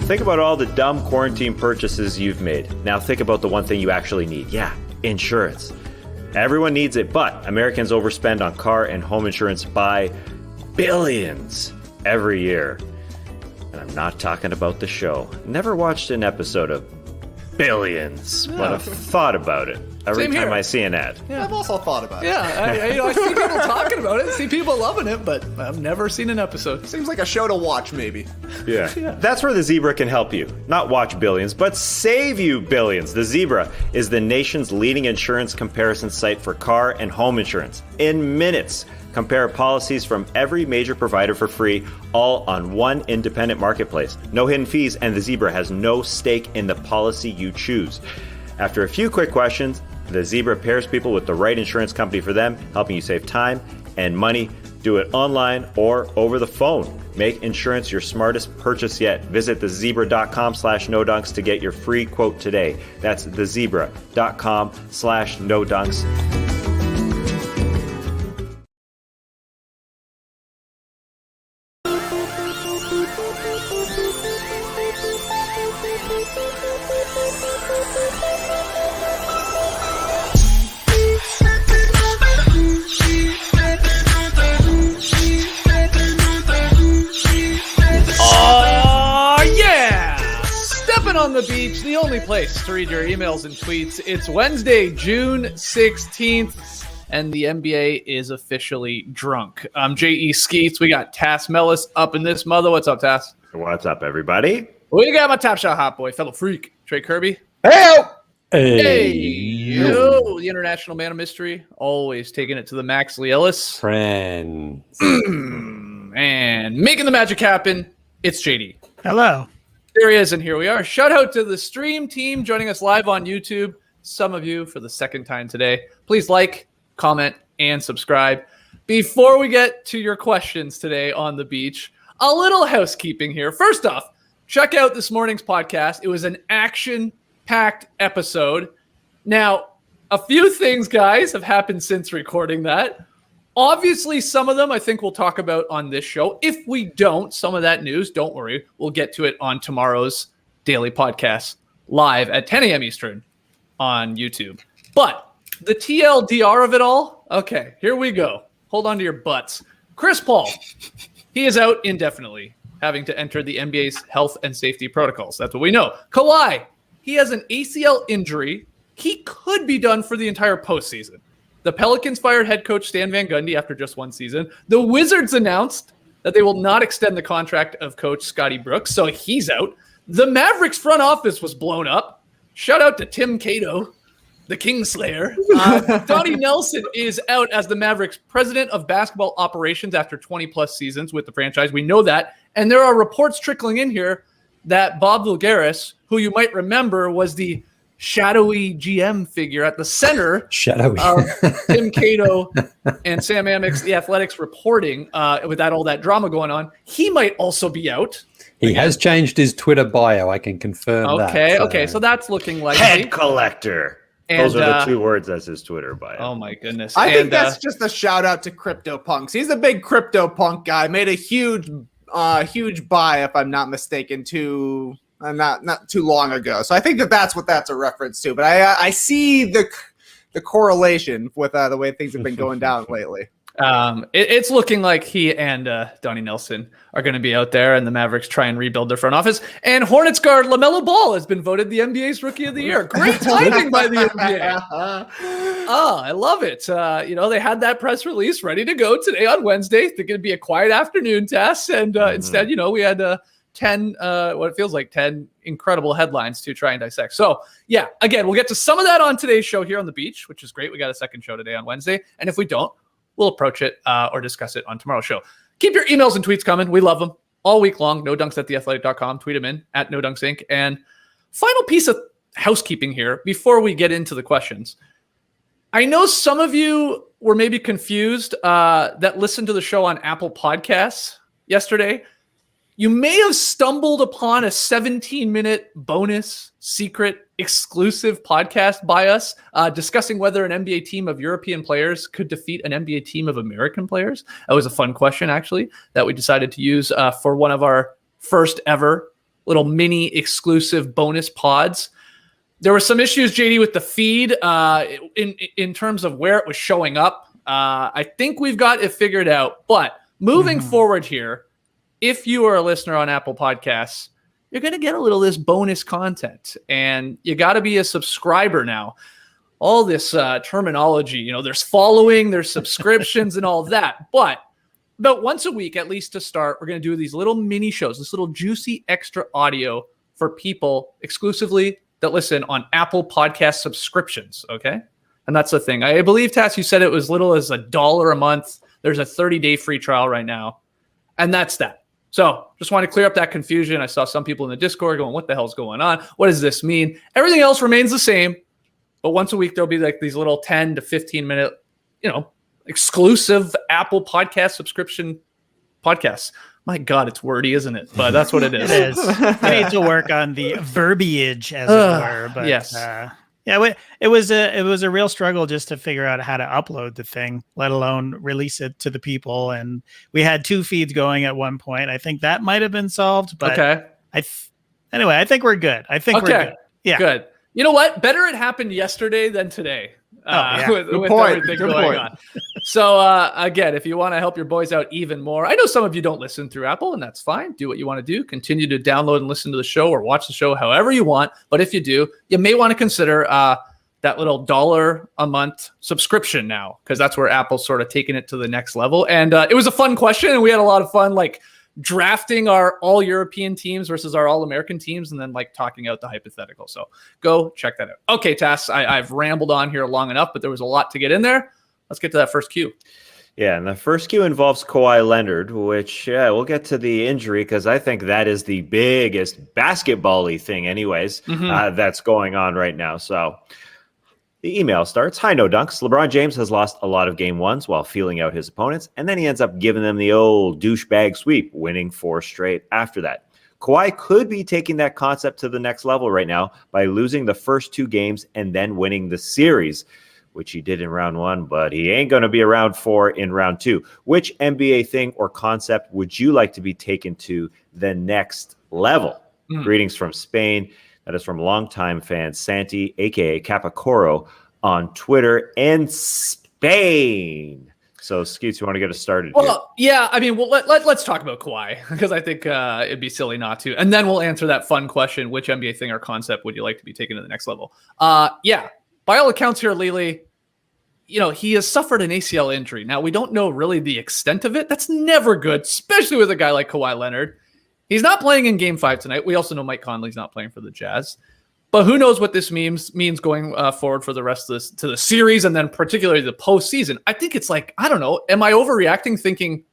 Think about all the dumb quarantine purchases you've made. Now think about the one thing you actually need. Yeah, insurance. Everyone needs it, but Americans overspend on car and home insurance by billions every year. And I'm not talking about the show. Never watched an episode of Billions, but I've thought about it every time I see an ad. Yeah. I've also thought about it. Yeah, I see people talking about it, see people loving it, but I've never seen an episode. Seems like a show to watch, maybe. Yeah. That's where the Zebra can help you. Not watch billions, but save you billions. The Zebra is the nation's leading insurance comparison site for car and home insurance. In minutes, compare policies from every major provider for free, all on one independent marketplace. No hidden fees, and the Zebra has no stake in the policy you choose. After a few quick questions, the Zebra pairs people with the right insurance company for them, helping you save time and money. Do it online or over the phone. Make insurance your smartest purchase yet. Visit thezebra.com/nodunks to get your free quote today. That's thezebra.com/nodunks. On the beach, the only place to read your emails and tweets. It's Wednesday, June 16th, and the NBA is officially drunk. I'm J.E. Skeets. We got Tass Mellis up in this mother. What's up, Tass? What's up, everybody? We got my top shot hot boy, fellow freak, Trey Kirby. Hey, Yo, the international man of mystery, always taking it to the max, Lee Ellis. friends. And making the magic happen, it's JD. Hello. There he is, and here we are. Shout out to the stream team joining us live on YouTube. Some of you for the second time today. Please like, comment, and subscribe. Before we get to your questions today on the beach, a little housekeeping here. First off, check out this morning's podcast. It was an action-packed episode. Now, a few things, guys, have happened since recording that. Obviously, some of them I think we'll talk about on this show. If we don't, some of that news, don't worry, we'll get to it on tomorrow's daily podcast live at 10 a.m. Eastern on YouTube. But the TLDR of it all, okay, here we go. Hold on to your butts. Chris Paul, he is out indefinitely, having to enter the NBA's health and safety protocols. That's what we know. Kawhi, he has an ACL injury. He could be done for the entire postseason. The Pelicans fired head coach Stan Van Gundy after just one season. The Wizards announced that they will not extend the contract of coach Scotty Brooks, so he's out. The Mavericks front office was blown up. Shout out to Tim Cato, the Kingslayer. Donnie Nelson is out as the Mavericks president of basketball operations after 20-plus seasons with the franchise. We know that. And there are reports trickling in here that Bob Voulgaris, who you might remember was the shadowy GM figure at the center of Tim Cato and Sam Amick's The Athletics reporting with all that drama going on. He might also be out. He has changed his Twitter bio. I can confirm that. Okay. So that's looking like head collector. Those are the two words as his Twitter bio. Oh my goodness. I think that's just a shout out to CryptoPunks. He's a big CryptoPunk guy. Made a huge buy, if I'm not mistaken, not too long ago. So I think that's what that's a reference to. But I see the correlation with the way things have been going down lately. It's looking like he and Donnie Nelson are going to be out there, and the Mavericks try and rebuild their front office. And Hornets guard LaMelo Ball has been voted the NBA's Rookie of the Year. Great timing by the NBA. I love it. They had that press release ready to go today on Wednesday. They're going to be a quiet afternoon test, and instead, we had 10, what it feels like 10 incredible headlines to try and dissect. So yeah, again, we'll get to some of that on today's show here on the beach, which is great. We got a second show today on Wednesday. And if we don't, we'll approach it or discuss it on tomorrow's show. Keep your emails and tweets coming. We love them all week long. NoDunks@theathletic.com. Tweet them in at NoDunksInc. And final piece of housekeeping here before we get into the questions. I know some of you were maybe confused that listened to the show on Apple Podcasts yesterday. You may have stumbled upon a 17-minute bonus, secret, exclusive podcast by us discussing whether an NBA team of European players could defeat an NBA team of American players. That was a fun question, actually, that we decided to use for one of our first ever little mini exclusive bonus pods. There were some issues, JD, with the feed in terms of where it was showing up. I think we've got it figured out. But moving forward here, if you are a listener on Apple Podcasts, you're going to get a little of this bonus content. And you got to be a subscriber now. All this terminology, there's following, there's subscriptions and all that. But about once a week, at least to start, we're going to do these little mini shows, this little juicy extra audio for people exclusively that listen on Apple Podcast subscriptions, okay? And that's the thing. I believe, Tass, you said it was little as $1 a month. There's a 30-day free trial right now. And that's that. So just want to clear up that confusion. I saw some people in the Discord going, what the hell's going on? What does this mean? Everything else remains the same. But once a week, there'll be like these little 10 to 15-minute, exclusive Apple Podcast subscription podcasts. My God, it's wordy, isn't it? But that's what it is. It is. I need to work on the verbiage, as it were. But yes. It was a real struggle just to figure out how to upload the thing, let alone release it to the people. And we had 2 feeds going at one point. I think that might have been solved. But okay. Anyway, I think we're good. We're good. Yeah. Good. You know what? Better it happened yesterday than today. With everything going on. So again, if you want to help your boys out even more, I know some of you don't listen through Apple, and that's fine. Do what you want to do. Continue to download and listen to the show or watch the show however you want. But if you do, you may want to consider that little $1 a month subscription now, because that's where Apple's sort of taking it to the next level. And it was a fun question, and we had a lot of fun, like drafting our all European teams versus our all American teams, and then like talking out the hypothetical. So go check that out. Okay, Tass, I've rambled on here long enough, but there was a lot to get in there. Let's get to that first cue. Yeah, and the first cue involves Kawhi Leonard, which we'll get to the injury because I think that is the biggest basketball-y thing anyways that's going on right now. So the email starts, "Hi, No Dunks. LeBron James has lost a lot of game ones while feeling out his opponents, and then he ends up giving them the old douchebag sweep, winning 4 straight after that. Kawhi could be taking that concept to the next level right now by losing the first 2 games and then winning the series, which he did in round 1, but he ain't going to be around 4 in round 2. Which NBA thing or concept would you like to be taken to the next level? Greetings from Spain." That is from longtime fan Santi, a.k.a. Capacoro, on Twitter and Spain. So, Skeets, you want to get us started here? Yeah. I mean, let's talk about Kawhi, because I think it'd be silly not to. And then we'll answer that fun question, which NBA thing or concept would you like to be taken to the next level? Yeah. By all accounts here, Lily, he has suffered an ACL injury. Now, we don't know really the extent of it. That's never good, especially with a guy like Kawhi Leonard. He's not playing in Game 5 tonight. We also know Mike Conley's not playing for the Jazz. But who knows what this means going forward for the rest of to the series, and then particularly the postseason. I think it's like, I don't know, am I overreacting thinking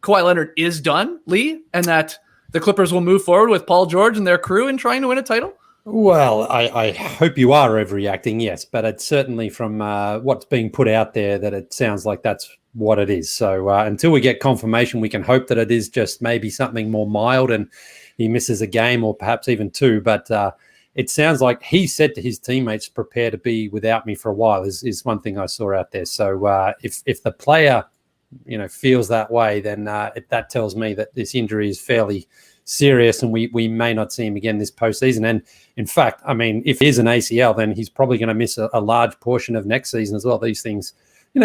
Kawhi Leonard is done, Lee, and that the Clippers will move forward with Paul George and their crew in trying to win a title? Well, I hope you are overreacting, yes, but it's certainly from what's being put out there that it sounds like that's what it is. So until we get confirmation, we can hope that it is just maybe something more mild and he misses a game or perhaps even 2. But it sounds like he said to his teammates, "Prepare to be without me for a while," is one thing I saw out there. So if the player feels that way, then that tells me that this injury is fairly serious and we may not see him again this postseason. And in fact, I mean, if it is an ACL, then he's probably going to miss a large portion of next season as well. These things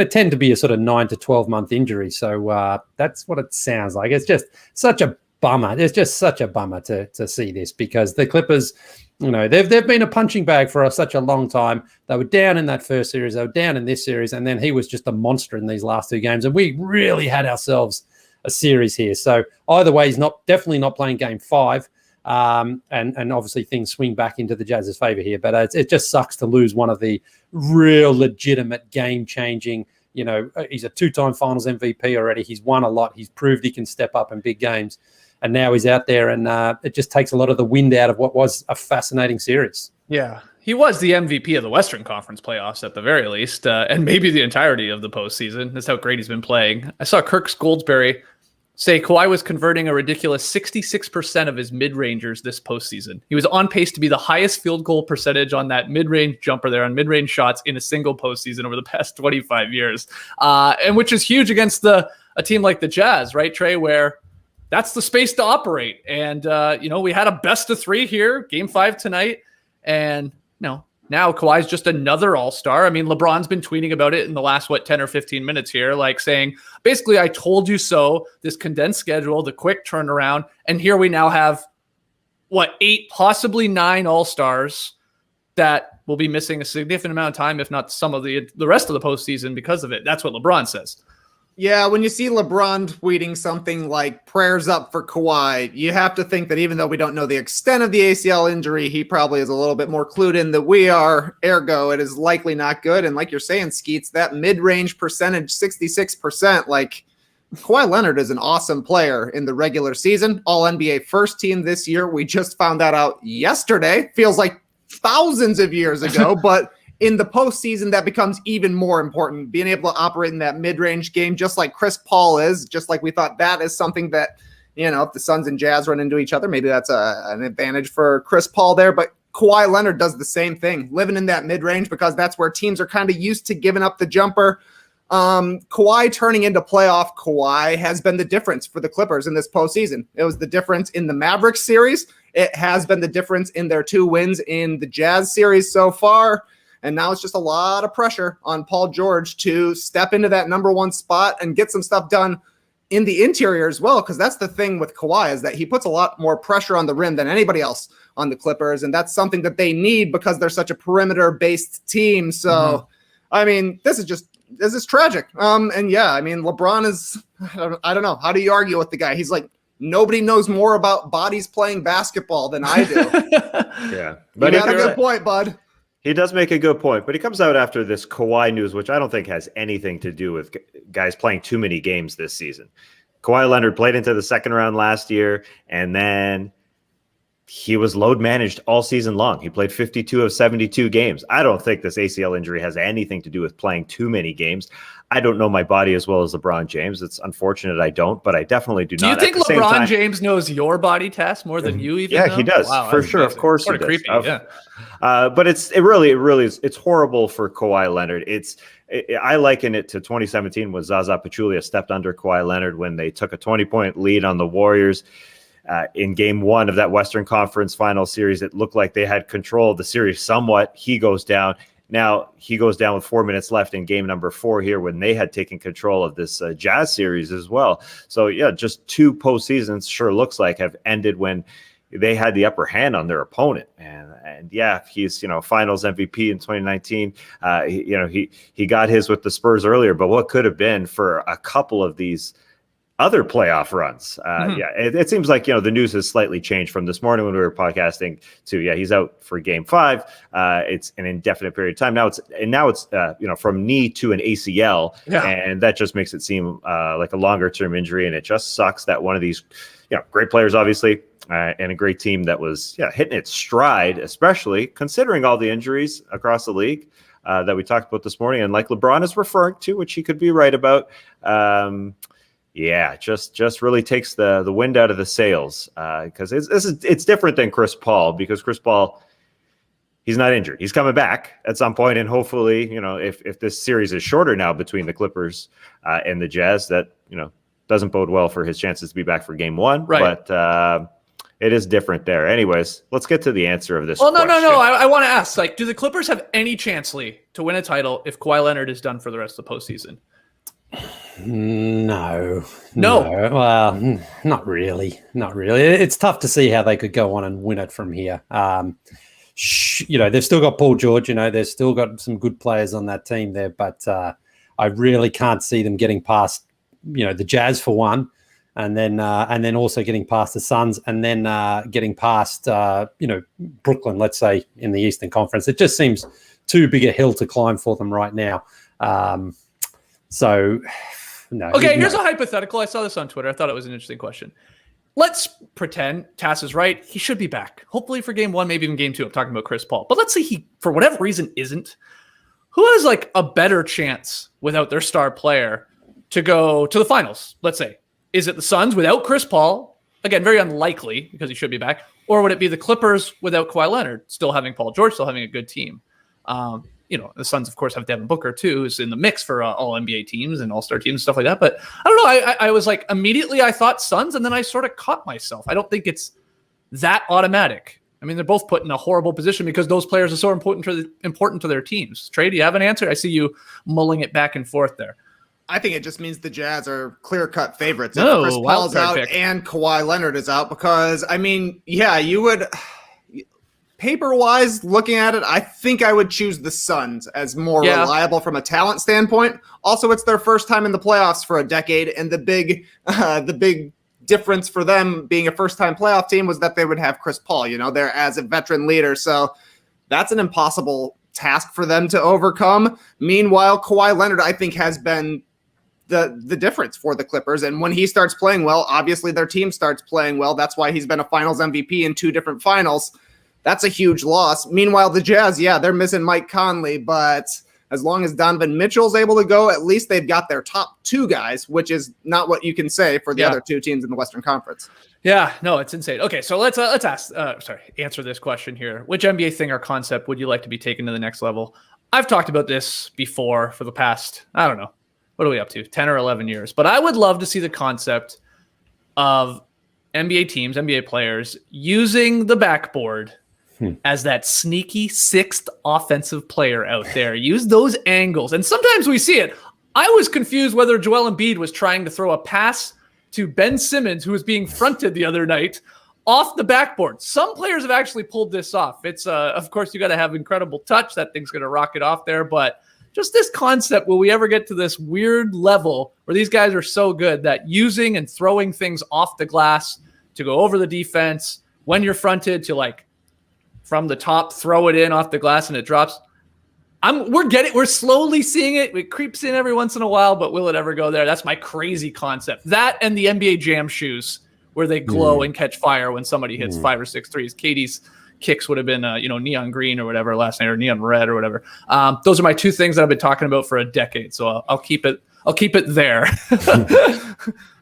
tend to be a sort of 9 to 12 month injury. So that's what it sounds like. It's just such a bummer. It's just such a bummer to see this, because the Clippers, they've been a punching bag for such a long time. They were down in that first series. They were down in this series. And then he was just a monster in these last 2 games. And we really had ourselves a series here. So either way, he's definitely not playing Game 5. And obviously things swing back into the Jazz's favor here. But it just sucks to lose one of the real legitimate game-changing, he's a 2-time finals MVP already. He's won a lot. He's proved he can step up in big games. And now he's out there, and it just takes a lot of the wind out of what was a fascinating series. Yeah, he was the MVP of the Western Conference playoffs at the very least, and maybe the entirety of the postseason. That's how great he's been playing. I saw Kirk Goldsberry say Kawhi was converting a ridiculous 66% of his mid-rangers this postseason. He was on pace to be the highest field goal percentage on that mid-range jumper there, on mid-range shots in a single postseason over the past 25 years, and which is huge against a team like the Jazz, right, Trey, where that's the space to operate. And, we had a best of 3 here, game 5 tonight. And, now Kawhi's just another all-star. I mean, LeBron's been tweeting about it in the last, 10 or 15 minutes here, like saying, basically, I told you so, this condensed schedule, the quick turnaround. And here we now have, 8, possibly 9 all-stars that will be missing a significant amount of time, if not some of the rest of the postseason because of it. That's what LeBron says. Yeah, when you see LeBron tweeting something like prayers up for Kawhi, you have to think that even though we don't know the extent of the ACL injury, he probably is a little bit more clued in than we are. Ergo, it is likely not good. And like you're saying, Skeets, that mid-range percentage, 66%, like Kawhi Leonard is an awesome player in the regular season. All-NBA first team this year. We just found that out yesterday. Feels like thousands of years ago, but in the postseason, that becomes even more important. Being able to operate in that mid-range game, just like Chris Paul is, just like we thought that is something that, if the Suns and Jazz run into each other, maybe that's an advantage for Chris Paul there. But Kawhi Leonard does the same thing, living in that mid-range because that's where teams are kind of used to giving up the jumper. Kawhi turning into playoff Kawhi has been the difference for the Clippers in this postseason. It was the difference in the Mavericks series. It has been the difference in their 2 wins in the Jazz series so far. And now it's just a lot of pressure on Paul George to step into that number 1 spot and get some stuff done in the interior as well. Because that's the thing with Kawhi is that he puts a lot more pressure on the rim than anybody else on the Clippers. And that's something that they need because they're such a perimeter-based team. So, I mean, this is tragic. LeBron is, I don't know. How do you argue with the guy? He's like, nobody knows more about bodies playing basketball than I do. Yeah. But you got a good point, bud. He does make a good point, but he comes out after this Kawhi news, which I don't think has anything to do with guys playing too many games this season. Kawhi Leonard played into the second round last year, and then he was load managed all season long. He played 52 of 72 games. I don't think this ACL injury has anything to do with playing too many games. I don't know my body as well as LeBron James. It's unfortunate I don't, but I definitely do not. Do you think LeBron James knows your body test more than you even know? He does. Wow, for sure. Amazing. Of course sort he of does. Creepy, yeah. But it really is. It's horrible for Kawhi Leonard. I liken it to 2017 when Zaza Pachulia stepped under Kawhi Leonard when they took a 20-point lead on the Warriors. In game 1 of that Western Conference final series, it looked like they had control of the series somewhat. He goes down. Now he goes down with 4 minutes left in game number 4 here when they had taken control of this Jazz series as well. So, yeah, just 2 postseasons sure looks like have ended when they had the upper hand on their opponent. And yeah, he's, finals MVP in 2019. He got his with the Spurs earlier, but what could have been for a couple of these other playoff runs. Yeah, it seems like, the news has slightly changed from this morning when we were podcasting to, he's out for game 5. It's an indefinite period of time. Now it's from knee to an ACL. Yeah. And that just makes it seem like a longer term injury. And it just sucks that one of these, great players, obviously, and a great team that was hitting its stride, especially considering all the injuries across the league that we talked about this morning. And like LeBron is referring to, which he could be right about, just really takes the wind out of the sails because it's different than Chris Paul because Chris Paul, he's not injured. He's coming back at some point, and hopefully, if this series is shorter now between the Clippers and the Jazz, that doesn't bode well for his chances to be back for game 1. Right. But it is different there. Anyways, let's get to the answer of this. Well, no. I want to ask, do the Clippers have any chance, Lee, to win a title if Kawhi Leonard is done for the rest of the postseason? No. Well, not really. It's tough to see how they could go on and win it from here. They've still got Paul George. They've still got some good players on that team there, but I really can't see them getting past, the Jazz for one, and then also getting past the Suns, and then getting past, Brooklyn, let's say, in the Eastern Conference. It just seems too big a hill to climb for them right now. So, no. Okay, here's a hypothetical. I saw this on Twitter. I thought it was an interesting question. Let's pretend Tass is right. He should be back. Hopefully for game 1, maybe even game 2. I'm talking about Chris Paul. But let's say he, for whatever reason, isn't. Who has a better chance without their star player to go to the finals, let's say? Is it the Suns without Chris Paul? Again, very unlikely because he should be back. Or would it be the Clippers without Kawhi Leonard, still having Paul George, still having a good team? the Suns, of course, have Devin Booker too, who's in the mix for all NBA teams and all-star teams and stuff like that. But I don't know. I was like, immediately I thought Suns, and then I sort of caught myself. I don't think it's that automatic. I mean, they're both put in a horrible position because those players are so important to their teams. Trey, do you have an answer? I see you mulling it back and forth there. I think it just means the Jazz are clear-cut favorites. No, if Chris Paul's out pick. and Kawhi Leonard is out, because, I mean, yeah, you would – paper-wise, looking at it, I think I would choose the Suns as more reliable from a talent standpoint. Also, it's their first time in the playoffs for a decade, and the big difference for them being a first-time playoff team was that they would have Chris Paul. They're as a veteran leader, so that's an impossible task for them to overcome. Meanwhile, Kawhi Leonard, I think, has been the difference for the Clippers. And when he starts playing well, obviously their team starts playing well. That's why he's been a finals MVP in 2 different finals. That's a huge loss. Meanwhile, the Jazz, they're missing Mike Conley, but as long as Donovan Mitchell's able to go, at least they've got their top 2 guys, which is not what you can say for the other 2 teams in the Western Conference. Yeah, no, it's insane. Okay, so let's answer this question here. Which NBA thing or concept would you like to be taken to the next level? I've talked about this before for the past, I don't know, what are we up to, 10 or 11 years? But I would love to see the concept of NBA teams, NBA players using the backboard as that sneaky 6th offensive player out there. Use those angles. And sometimes we see it. I was confused whether Joel Embiid was trying to throw a pass to Ben Simmons, who was being fronted the other night, off the backboard. Some players have actually pulled this off. It's, of course, you got to have incredible touch. That thing's going to rocket off there. But just this concept, will we ever get to this weird level where these guys are so good that using and throwing things off the glass to go over the defense when you're fronted to, like, from the top, throw it in off the glass and it drops? We're slowly seeing it. It creeps in every once in a while, but will it ever go there? That's my crazy concept. That and the NBA Jam shoes where they glow and catch fire when somebody hits 5 or 6 threes. Katie's kicks would have been, neon green or whatever last night, or neon red or whatever. Those are my 2 things that I've been talking about for a decade. So I'll keep it there.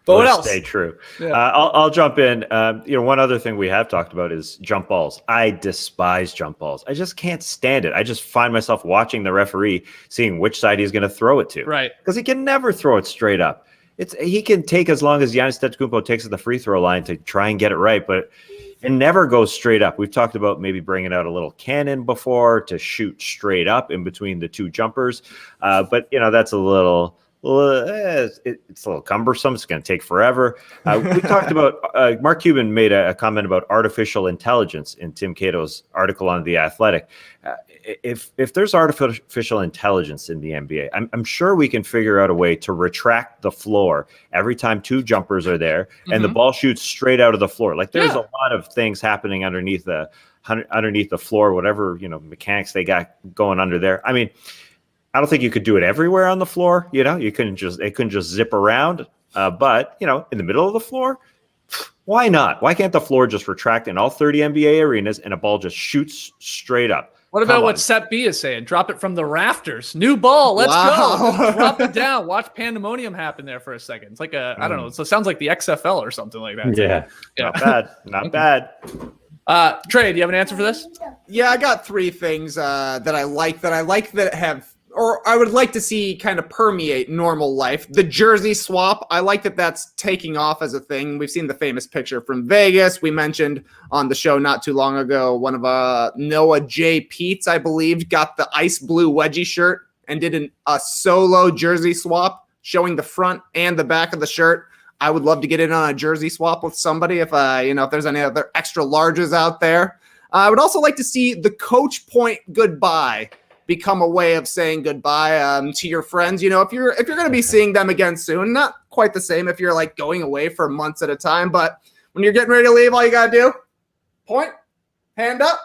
But what else? Stay true. Yeah. I'll jump in. One other thing we have talked about is jump balls. I despise jump balls. I just can't stand it. I just find myself watching the referee, seeing which side he's going to throw it to. Right. Because he can never throw it straight up. He can take as long as Giannis Antetokounmpo takes at the free throw line to try and get it right, but it never goes straight up. We've talked about maybe bringing out a little cannon before to shoot straight up in between the 2 jumpers. But that's a little... it's a little cumbersome. It's going to take forever. We talked about Mark Cuban made a comment about artificial intelligence in Tim Cato's article on The Athletic. If there's artificial intelligence in the NBA, I'm sure we can figure out a way to retract the floor every time 2 jumpers are there and the ball shoots straight out of the floor. Like there's a lot of things happening underneath the floor, whatever mechanics they got going under there. I mean, I don't think you could do it everywhere on the floor. It couldn't just zip around. But in the middle of the floor, why not? Why can't the floor just retract in all 30 NBA arenas and a ball just shoots straight up? What about what Sep B is saying? Drop it from the rafters. New ball. Let's go. Drop it down. Watch pandemonium happen there for a second. It's like I don't know. So it sounds like the XFL or something like that. Yeah. Not bad. Not bad. Trey, do you have an answer for this? Yeah, I got 3 things that I like that have, or I would like to see kind of permeate normal life. The jersey swap, I like that that's taking off as a thing. We've seen the famous picture from Vegas. We mentioned on the show not too long ago, one of Noah J. Peets, I believe, got the ice blue wedgie shirt and did a solo jersey swap showing the front and the back of the shirt. I would love to get in on a jersey swap with somebody if there's any other extra larges out there. I would also like to see the coach point goodbye become a way of saying goodbye to your friends. If you're going to be seeing them again soon, not quite the same if you're like going away for months at a time, but when you're getting ready to leave, all you got to do, point, hand up,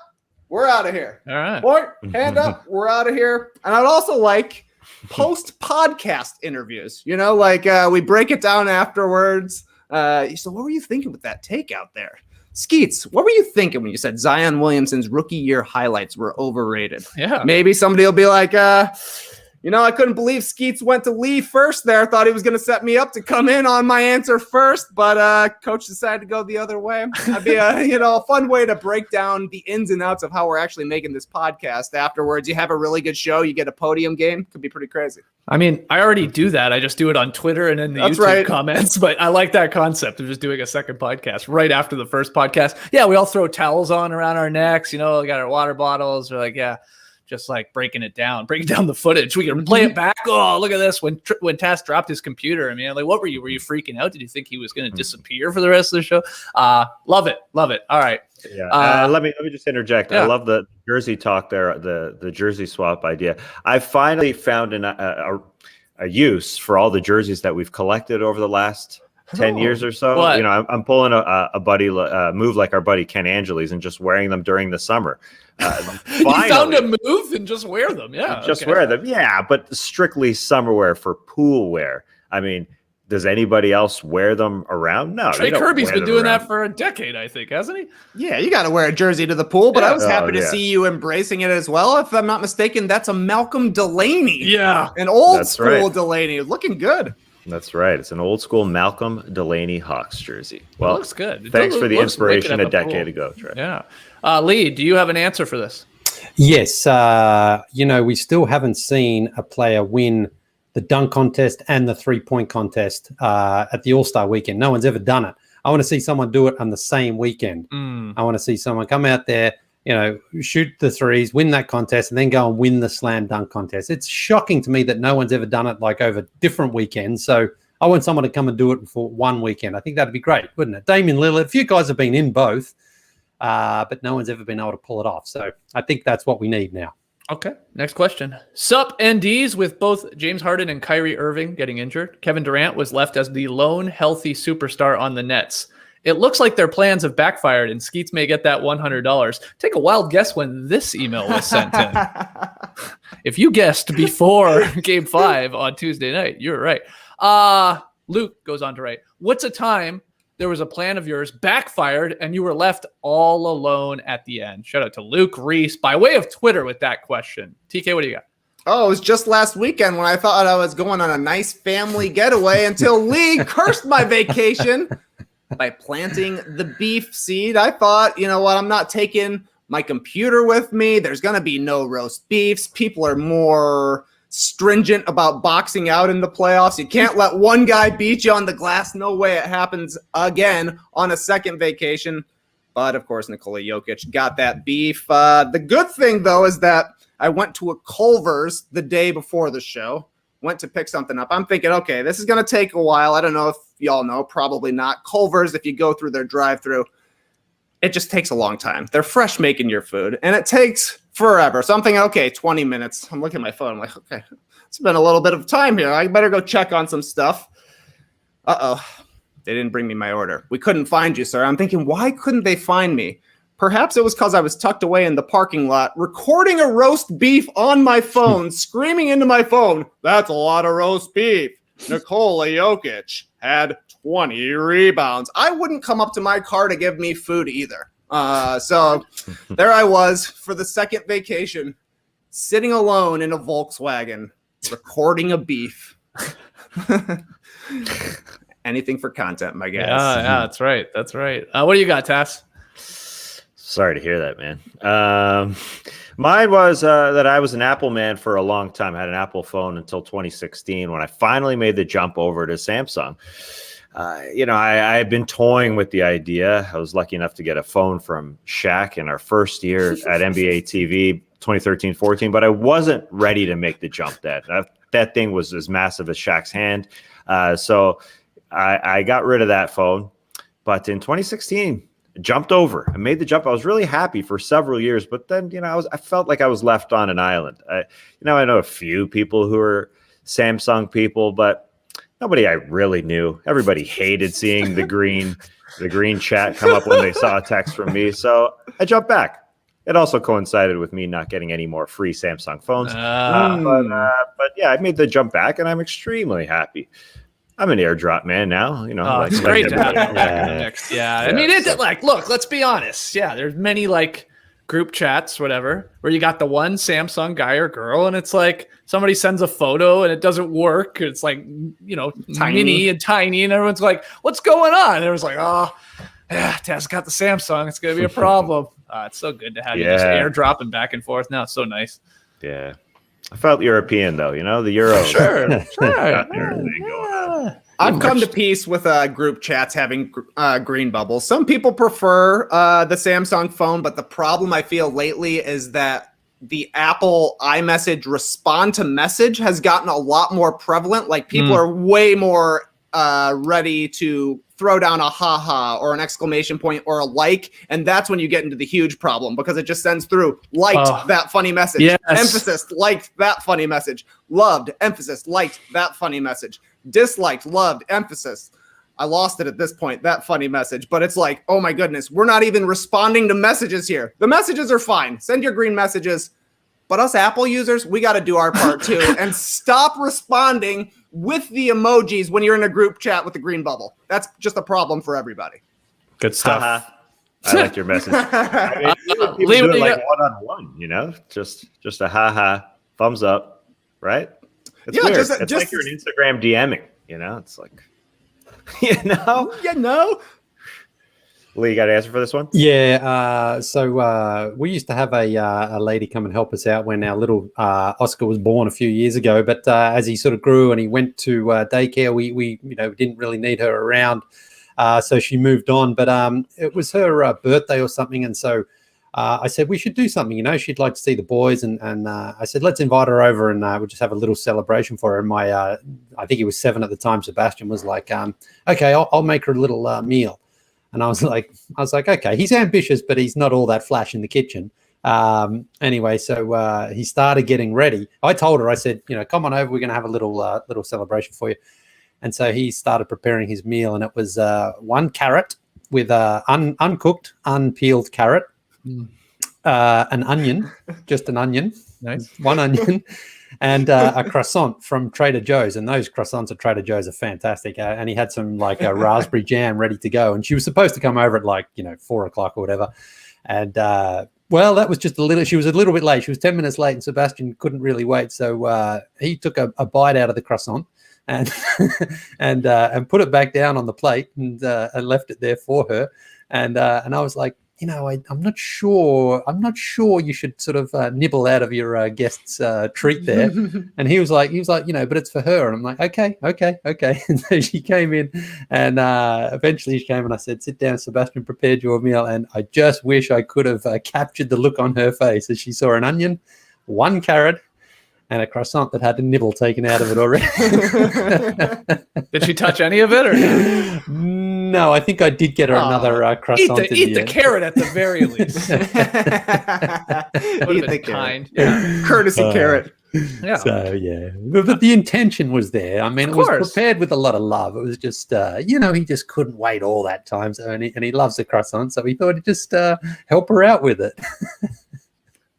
we're out of here. All right. Point, hand up, we're out of here. And I'd also like post-podcast interviews, we break it down afterwards. So what were you thinking with that take out there? Skeets, what were you thinking when you said Zion Williamson's rookie year highlights were overrated? Yeah. Maybe somebody will be like, You know, I couldn't believe Skeets went to Lee first there. Thought he was going to set me up to come in on my answer first, but coach decided to go the other way. That'd be a fun way to break down the ins and outs of how we're actually making this podcast afterwards. You have a really good show. You get a podium game. Could be pretty crazy. I mean, I already do that. I just do it on Twitter and in the YouTube comments, but I like that concept of just doing a second podcast right after the first podcast. Yeah, we all throw towels on around our necks, we got our water bottles. We're like, yeah, just like breaking down the footage. We can play it back. Oh, look at this. When Tass dropped his computer, I mean, like, what were you? Were you freaking out? Did you think he was going to disappear for the rest of the show? Love it. All right. Yeah. Let me just interject. Yeah. I love the jersey talk there, the jersey swap idea. I finally found a use for all the jerseys that we've collected over the last 10 years or so. What? I'm pulling a buddy move like our buddy Ken Angeles and just wearing them during the summer. You found a move and just wear them. Yeah. Just wear them. Yeah. But strictly summer wear for pool wear. I mean, does anybody else wear them around? No. Trey Kirby's been doing that for a decade, I think, hasn't he? Yeah, you got to wear a jersey to the pool, but I was happy to see you embracing it as well. If I'm not mistaken, that's a Malcolm Delaney. Yeah. An old school Delaney. Looking good. That's right. It's an old school Malcolm Delaney Hawks jersey. Well, it looks good. Thanks for the inspiration a decade ago, Trey. Yeah. Lee, do you have an answer for this? Yes. We still haven't seen a player win the dunk contest and the 3-point contest at the All-Star weekend. No one's ever done it. I want to see someone do it on the same weekend. I want to see someone come out there, shoot the threes, win that contest, and then go and win the slam dunk contest. It's shocking to me that no one's ever done it like over different weekends. So I want someone to come and do it for one weekend. I think that'd be great, wouldn't it? Damian Lillard, a few guys have been in both, but no one's ever been able to pull it off. So I think that's what we need now. Okay, next question. Sup, NDs, with both James Harden and Kyrie Irving getting injured, Kevin Durant was left as the lone healthy superstar on the Nets. It looks like their plans have backfired, and Skeets may get that $100. Take a wild guess when this email was sent in. If you guessed before Game 5 on Tuesday night, you're right. Luke goes on to write, what's a time there was a plan of yours backfired and you were left all alone at the end? Shout out to Luke Reese by way of Twitter with that question. TK, what do you got? Oh, it was just last weekend when I thought I was going on a nice family getaway until Lee cursed my vacation by planting the beef seed. I thought, you know what, I'm not taking my computer with me. There's going to be no roast beefs. People are more stringent about boxing out in the playoffs. You can't let one guy beat you on the glass. No way it happens again on a second vacation. But, of course, Nikola Jokic got that beef. The good thing, though, is that I went to a Culver's the day before the show, went to pick something up. I'm thinking, okay, this is going to take a while. I don't know if y'all know, probably not. Culver's, if you go through their drive-thru, it just takes a long time. They're fresh making your food, and it takes forever. So I'm thinking, okay, 20 minutes. I'm looking at my phone. I'm like, okay, it's been a little bit of time here. I better go check on some stuff. Uh-oh. They didn't bring me my order. We couldn't find you, sir. I'm thinking, why couldn't they find me? Perhaps it was because I was tucked away in the parking lot, recording a roast beef on my phone, screaming into my phone, that's a lot of roast beef. Nikola Jokic had 20 rebounds. I wouldn't come up to my car to give me food either. So there I was for the second vacation, sitting alone in a Volkswagen, recording a beef. Anything for content, my guys. Yeah, that's right. That's right. What do you got, Tass? Sorry to hear that, man. Mine was that I was an Apple man for a long time. I had an Apple phone until 2016 when I finally made the jump over to Samsung. I had been toying with the idea. I was lucky enough to get a phone from Shaq in our first year at NBA TV, 2013-14, but I wasn't ready to make the jump. That thing was as massive as Shaq's hand. So I got rid of that phone. But in 2016, jumped over. I made the jump. I was really happy for several years, but then, I felt like I was left on an island. I know a few people who are Samsung people, but nobody I really knew. Everybody hated seeing the green chat come up when they saw a text from me. So I jumped back. It also coincided with me not getting any more free Samsung phones. But yeah, I made the jump back and I'm extremely happy. I'm an AirDrop man now. It's great to have you next. Yeah. I mean, look, let's be honest. Yeah, there's many group chats, whatever, where you got the one Samsung guy or girl, and it's like somebody sends a photo and it doesn't work. It's like, mini and tiny, and everyone's like, what's going on? And everyone's like, oh, yeah, Taz got the Samsung. It's going to be a problem. It's so good to have you just airdropping back and forth. Now it's so nice. Yeah. I felt European, though, the Euro. Sure. I've come to peace with group chats having green bubbles. Some people prefer the Samsung phone, but the problem I feel lately is that the Apple iMessage respond to message has gotten a lot more prevalent. Like people are way more ready to throw down a haha or an exclamation point or a like, and that's when you get into the huge problem because it just sends through liked that funny message, emphasis liked that funny message, loved emphasis liked that funny message, disliked loved emphasis. I lost it at this point, that funny message, but it's like, oh my goodness, we're not even responding to messages here. The messages are fine, send your green messages, but us Apple users, we got to do our part too and stop responding with the emojis when you're in a group chat with the green bubble. That's just a problem for everybody. Good stuff. I like your message. I mean, people do it like one-on-one, just a ha-ha, thumbs up, right? It's weird. It's like you're an Instagram DMing, It's like, Lee, you got an answer for this one? Yeah. So we used to have a lady come and help us out when our little Oscar was born a few years ago. But as he sort of grew and he went to daycare, we didn't really need her around. So she moved on. But it was her birthday or something. And so I said, we should do something. She'd like to see the boys. And I said, let's invite her over and we'll just have a little celebration for her. And my, I think he was 7 at the time, Sebastian was like, okay, I'll make her a little meal. And I was like, okay, he's ambitious, but he's not all that flash in the kitchen. Anyway, so he started getting ready. I told her, I said, come on over. We're going to have a little celebration for you. And so he started preparing his meal, and it was 1 carrot with uncooked, unpeeled carrot, an onion, just an onion, nice, 1 onion, and a croissant from Trader Joe's. And those croissants at Trader Joe's are fantastic. And he had some raspberry jam ready to go. And she was supposed to come over at 4 o'clock or whatever. And well, that was just she was a little bit late. She was 10 minutes late, and Sebastian couldn't really wait. So he took a bite out of the croissant and and put it back down on the plate and left it there for her. And I was like, I'm not sure you should sort of nibble out of your guest's treat there. And he was like, but it's for her. And I'm like, okay. And so she came in, and eventually she came and I said, sit down, Sebastian prepared your meal. And I just wish I could have captured the look on her face as she saw an onion, 1 carrot, and a croissant that had a nibble taken out of it already. Did she touch any of it or not? No, I think I did get her another croissant. Eat the carrot at the very least. Eat the kind. Yeah. Courtesy carrot. Yeah. So, yeah. But the intention was there. I mean, it was prepared with a lot of love. It was just, he just couldn't wait all that time. So, and he loves the croissant. So we thought he'd just help her out with it.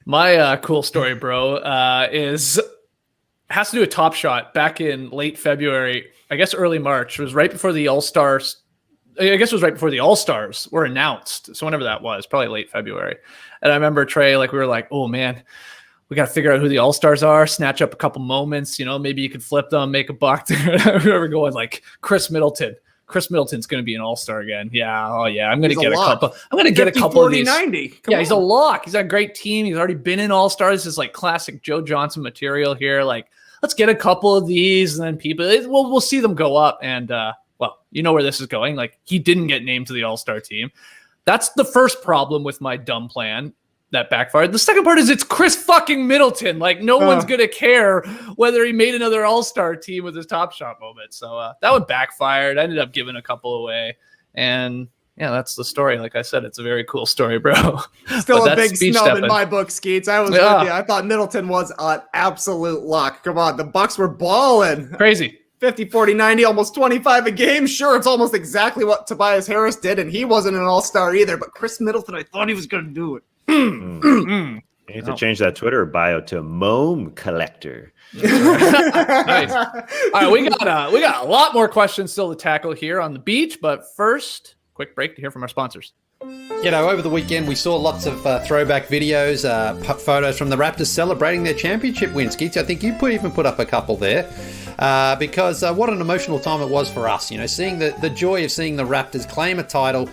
My cool story, bro, has to do with Top Shot back in late February, I guess early March. It was right before the All-Stars. I guess it was right before the All-Stars were announced. So whenever that was, probably late February. And I remember, Trey, we were like, oh, man, we got to figure out who the All-Stars are, snatch up a couple moments. Maybe you could flip them, make a buck. I remember going like Chris Middleton. Chris Middleton's going to be an All-Star again. Yeah. Oh, yeah. I'm going to get a couple. I'm going to get a couple of these. 90. He's a lock. He's on a great team. He's already been in All-Stars. This is like classic Joe Johnson material here. Let's get a couple of these, and then we'll see them go up. And, where this is going. He didn't get named to the All-Star team. That's the first problem with my dumb plan that backfired. The second part is it's Chris fucking Middleton. No one's going to care whether he made another All-Star team with his Top Shot moment. So that one backfired. I ended up giving a couple away. And yeah, that's the story. Like I said, it's a very cool story, bro. Still a big snub in my book, Skeets. I was with you. I thought Middleton was an absolute lock. Come on. The Bucks were balling. Crazy. 50, 40, 90, almost 25 a game. Sure, it's almost exactly what Tobias Harris did, and he wasn't an all-star either. But Chris Middleton, I thought he was going to do it. You need to change that Twitter bio to Mome Collector. Nice. All right, we got a lot more questions still to tackle here on the beach, but first, quick break to hear from our sponsors. Over the weekend we saw lots of throwback videos, photos from the Raptors celebrating their championship win. Skeets, I think you even put up a couple there because what an emotional time it was for us. Seeing the joy of seeing the Raptors claim a title,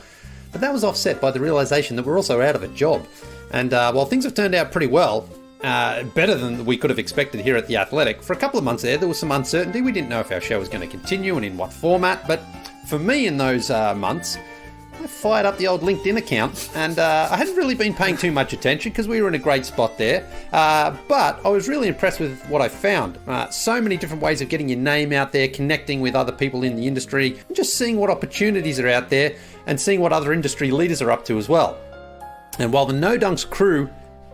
but that was offset by the realization that we're also out of a job. And while things have turned out pretty well, better than we could have expected here at The Athletic, for a couple of months there was some uncertainty. We didn't know if our show was going to continue and in what format, but for me in those months, I fired up the old LinkedIn account and I hadn't really been paying too much attention because we were in a great spot there. But I was really impressed with what I found. So many different ways of getting your name out there, connecting with other people in the industry, and just seeing what opportunities are out there and seeing what other industry leaders are up to as well. And while the No Dunks crew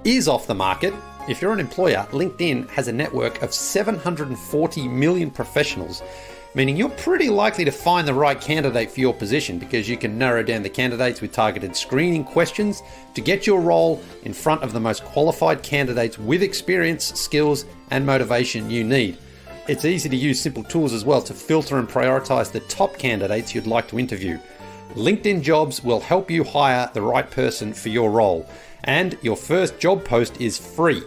is off the market, if you're an employer, LinkedIn has a network of 740 million professionals, meaning you're pretty likely to find the right candidate for your position because you can narrow down the candidates with targeted screening questions to get your role in front of the most qualified candidates with experience, skills, and motivation you need. It's easy to use simple tools as well to filter and prioritize the top candidates you'd like to interview. LinkedIn Jobs will help you hire the right person for your role, and your first job post is free.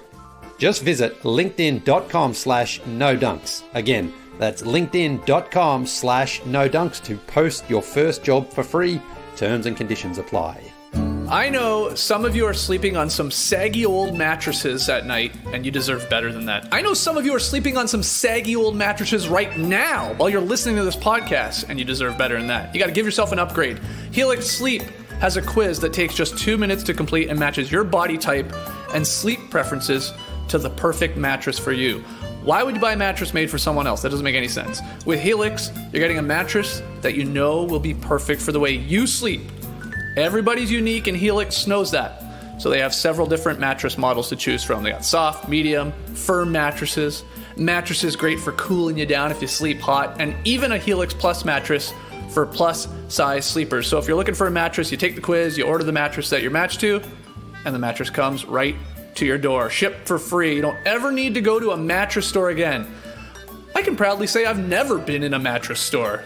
Just visit linkedin.com/nodunks. Again, that's linkedin.com/nodunks to post your first job for free. Terms and conditions apply. I know some of you are sleeping on some saggy old mattresses at night, and you deserve better than that. I know some of you are sleeping on some saggy old mattresses right now while you're listening to this podcast, and you deserve better than that. You got to give yourself an upgrade. Helix Sleep has a quiz that takes just 2 minutes to complete and matches your body type and sleep preferences to the perfect mattress for you. Why would you buy a mattress made for someone else? That doesn't make any sense. With Helix, you're getting a mattress that you know will be perfect for the way you sleep. Everybody's unique and Helix knows that. So they have several different mattress models to choose from. They got soft, medium, firm mattresses. Mattresses great for cooling you down if you sleep hot. And even a Helix Plus mattress for plus size sleepers. So if you're looking for a mattress, you take the quiz, you order the mattress that you're matched to, and the mattress comes right to your door, shipped for free. You don't ever need to go to a mattress store again. I can proudly say I've never been in a mattress store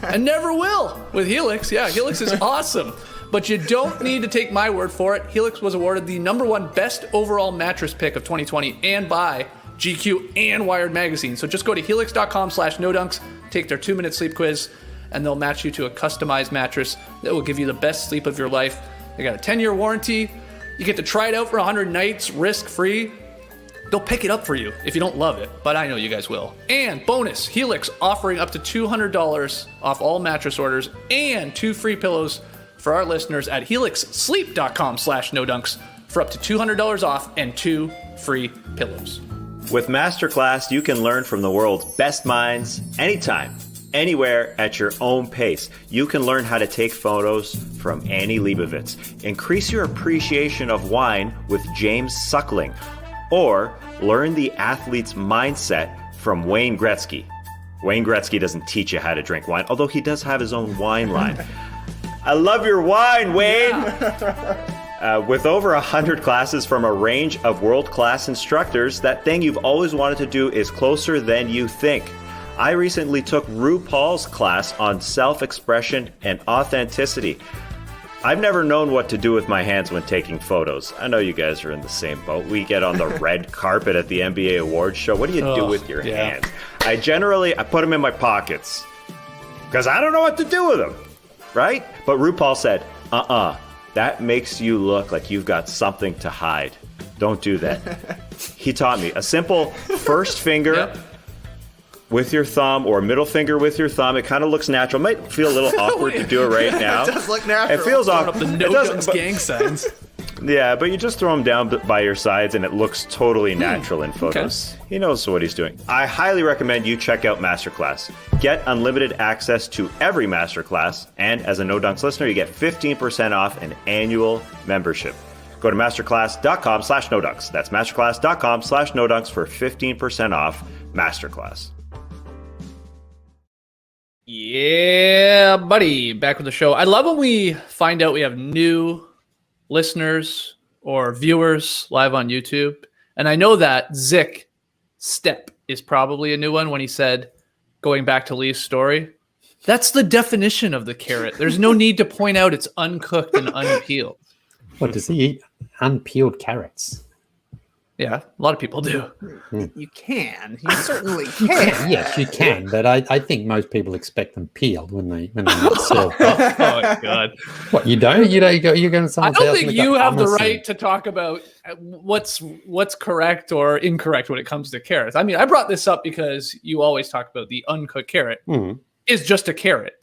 and never will with Helix. Yeah, Helix is awesome, but you don't need to take my word for it. Helix was awarded the #1 best overall mattress pick of 2020 and by GQ and Wired Magazine. So just go to helix.com/nodunks, take their 2-minute sleep quiz, and they'll match you to a customized mattress that will give you the best sleep of your life. They got a 10-year warranty. You get to try it out for 100 nights, risk-free. They'll pick it up for you if you don't love it, but I know you guys will. And bonus, Helix offering up to $200 off all mattress orders and 2 free pillows for our listeners at helixsleep.com/nodunks for up to $200 off and 2 free pillows. With Masterclass, you can learn from the world's best minds anytime, anywhere, at your own pace. You can learn how to take photos from Annie Leibovitz. Increase your appreciation of wine with James Suckling. Or learn the athlete's mindset from Wayne Gretzky. Wayne Gretzky doesn't teach you how to drink wine, although he does have his own wine line. I love your wine, Wayne! Yeah. With over 100 classes from a range of world-class instructors, that thing you've always wanted to do is closer than you think. I recently took RuPaul's class on self-expression and authenticity. I've never known what to do with my hands when taking photos. I know you guys are in the same boat. We get on the red carpet at the NBA awards show. What do you do with your hands? I put them in my pockets because I don't know what to do with them, right? But RuPaul said, that makes you look like you've got something to hide. Don't do that. He taught me a simple first finger with your thumb or middle finger with your thumb. It kind of looks natural. It might feel a little awkward to do it right now. It does look natural. It feels awkward. The no-dunks gang signs. Yeah, but you just throw them down by your sides and it looks totally natural in photos. Okay. He knows what he's doing. I highly recommend you check out Masterclass. Get unlimited access to every Masterclass, and as a No Dunks listener, you get 15% off an annual membership. Go to masterclass.com/nodunks. That's masterclass.com/nodunks for 15% off Masterclass. Yeah, buddy. Back with the show. I love when we find out we have new listeners or viewers live on YouTube. And I know that Step is probably a new one when he said, going back to Lee's story. That's the definition of the carrot. There's no need to point out it's uncooked and unpeeled. What does he eat? Unpeeled carrots. Yeah, a lot of people do. You can. You certainly can. Yes, you can, but I think most people expect them peeled when they serve. Oh my god! What, you don't? You're going to someone's I house don't and think they got you have the hummus right to talk about what's correct or incorrect when it comes to carrots. I mean, I brought this up because you always talk about the uncooked carrot is just a carrot.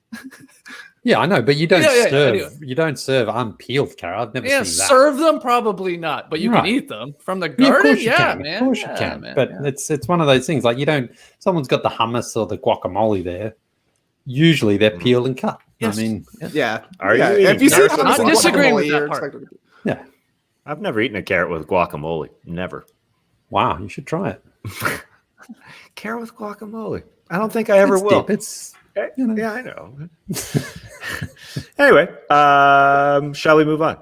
Yeah, I know, but you don't serve. anyway. You don't serve unpeeled carrot. I've never seen that. Serve them probably not, but you can eat them from the garden. Man. Of course you can. Man, but it's one of those things. Like, you don't. Someone's got the hummus or the guacamole there. Usually they're peeled and cut. Yes. I mean, Yeah. Are you If you see carrots? I'm not disagreeing with that you're part. expected to be- yeah. I've never eaten a carrot with guacamole. Never. Wow, you should try it. Carrot with guacamole. I don't think I ever It's will. dip. It's Yeah, I know. Anyway, shall we move on?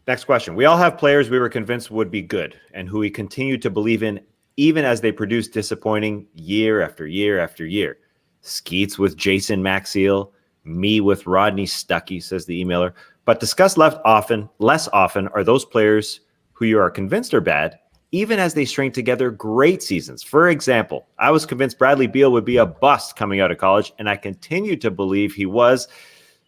Next question. We all have players we were convinced would be good and who we continued to believe in even as they produced disappointing year after year after year. Skeets with Jason Maxiel, me with Rodney Stuckey, says the emailer. But discussed less often are those players who you are convinced are bad, even as they string together great seasons. For example, I was convinced Bradley Beal would be a bust coming out of college, and I continued to believe he was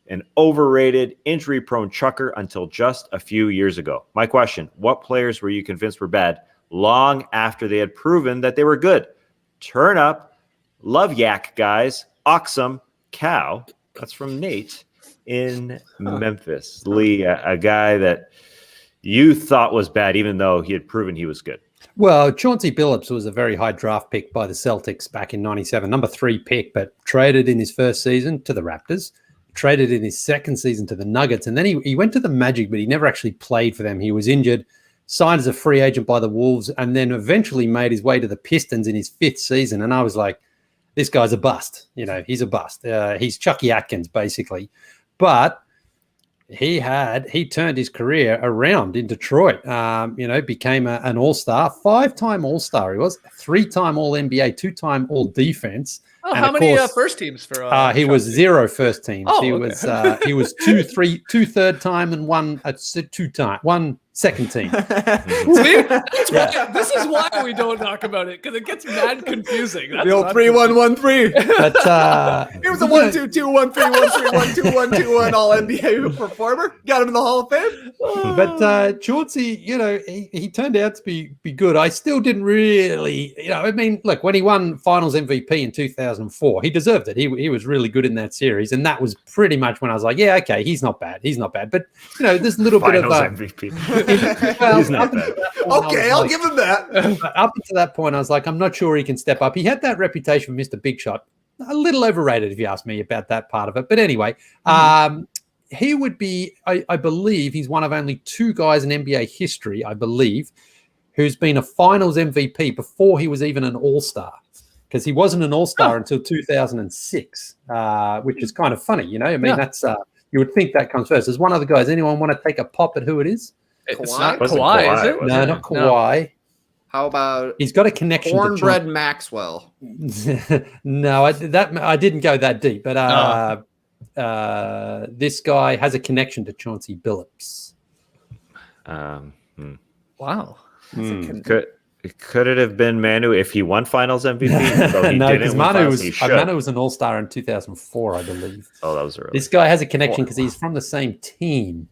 an overrated, injury-prone chucker until just a few years ago. My question, what players were you convinced were bad long after they had proven that they were good? Turn up, love yak guys, Oxum, cow. That's from Nate in Memphis. Lee, a guy that you thought was bad, even though he had proven he was good. Well, Chauncey Billups was a very high draft pick by the Celtics back in 97, number 3 pick, but traded in his first season to the Raptors, traded in his second season to the Nuggets, and then he went to the Magic, but he never actually played for them. He was injured, signed as a free agent by the Wolves, and then eventually made his way to the Pistons in his 5th season. And I was like, this guy's a bust. He's a bust. He's Chucky Atkins, basically. But he turned his career around in Detroit, became an all-star, 5-time all-star. He was 3-time all-NBA, 2-time all-defense. Oh, how many first teams for he was 0 first teams. Oh, he okay. was 2 third-time and 1 second team. See? This is why we don't talk about it, because it gets mad confusing. That's The old 3-1-1-3. But He was a 1-2-2-1-3-1-3-1-2-1-2-1 all NBA performer. Got him in the Hall of Fame. But Chauncey, he turned out to be good. I still didn't really, look, when he won Finals MVP in 2004, he deserved it. He was really good in that series, and that was pretty much when I was like, yeah, okay, he's not bad. But there's a little bit of MVP. Well, He's not bad. Okay, I'll give him that. Up until that point, I was like, I'm not sure he can step up. He had that reputation for Mr. Big Shot. A little overrated, if you ask me about that part of it. But anyway, he would be, I believe, he's one of only 2 guys in NBA history, I believe, who's been a Finals MVP before he was even an All-Star. Because he wasn't an All-Star until 2006, which is kind of funny, that's... you would think that comes first. There's one other guy. Does anyone want to take a pop at who it is? It's Kawhi? not Wasn't Kawhi, Kawhi, is it? was No, it? not Kawhi. How about He's got a connection Cornbread to Maxwell? No, I didn't go that deep. But this guy has a connection to Chauncey Billups. Wow. Could it have been Manu if he won Finals MVP? So he No, didn't because win Manu Finals, he should. was an All-Star in 2004, I believe. Oh, that was early. This guy has a connection because he's from the same team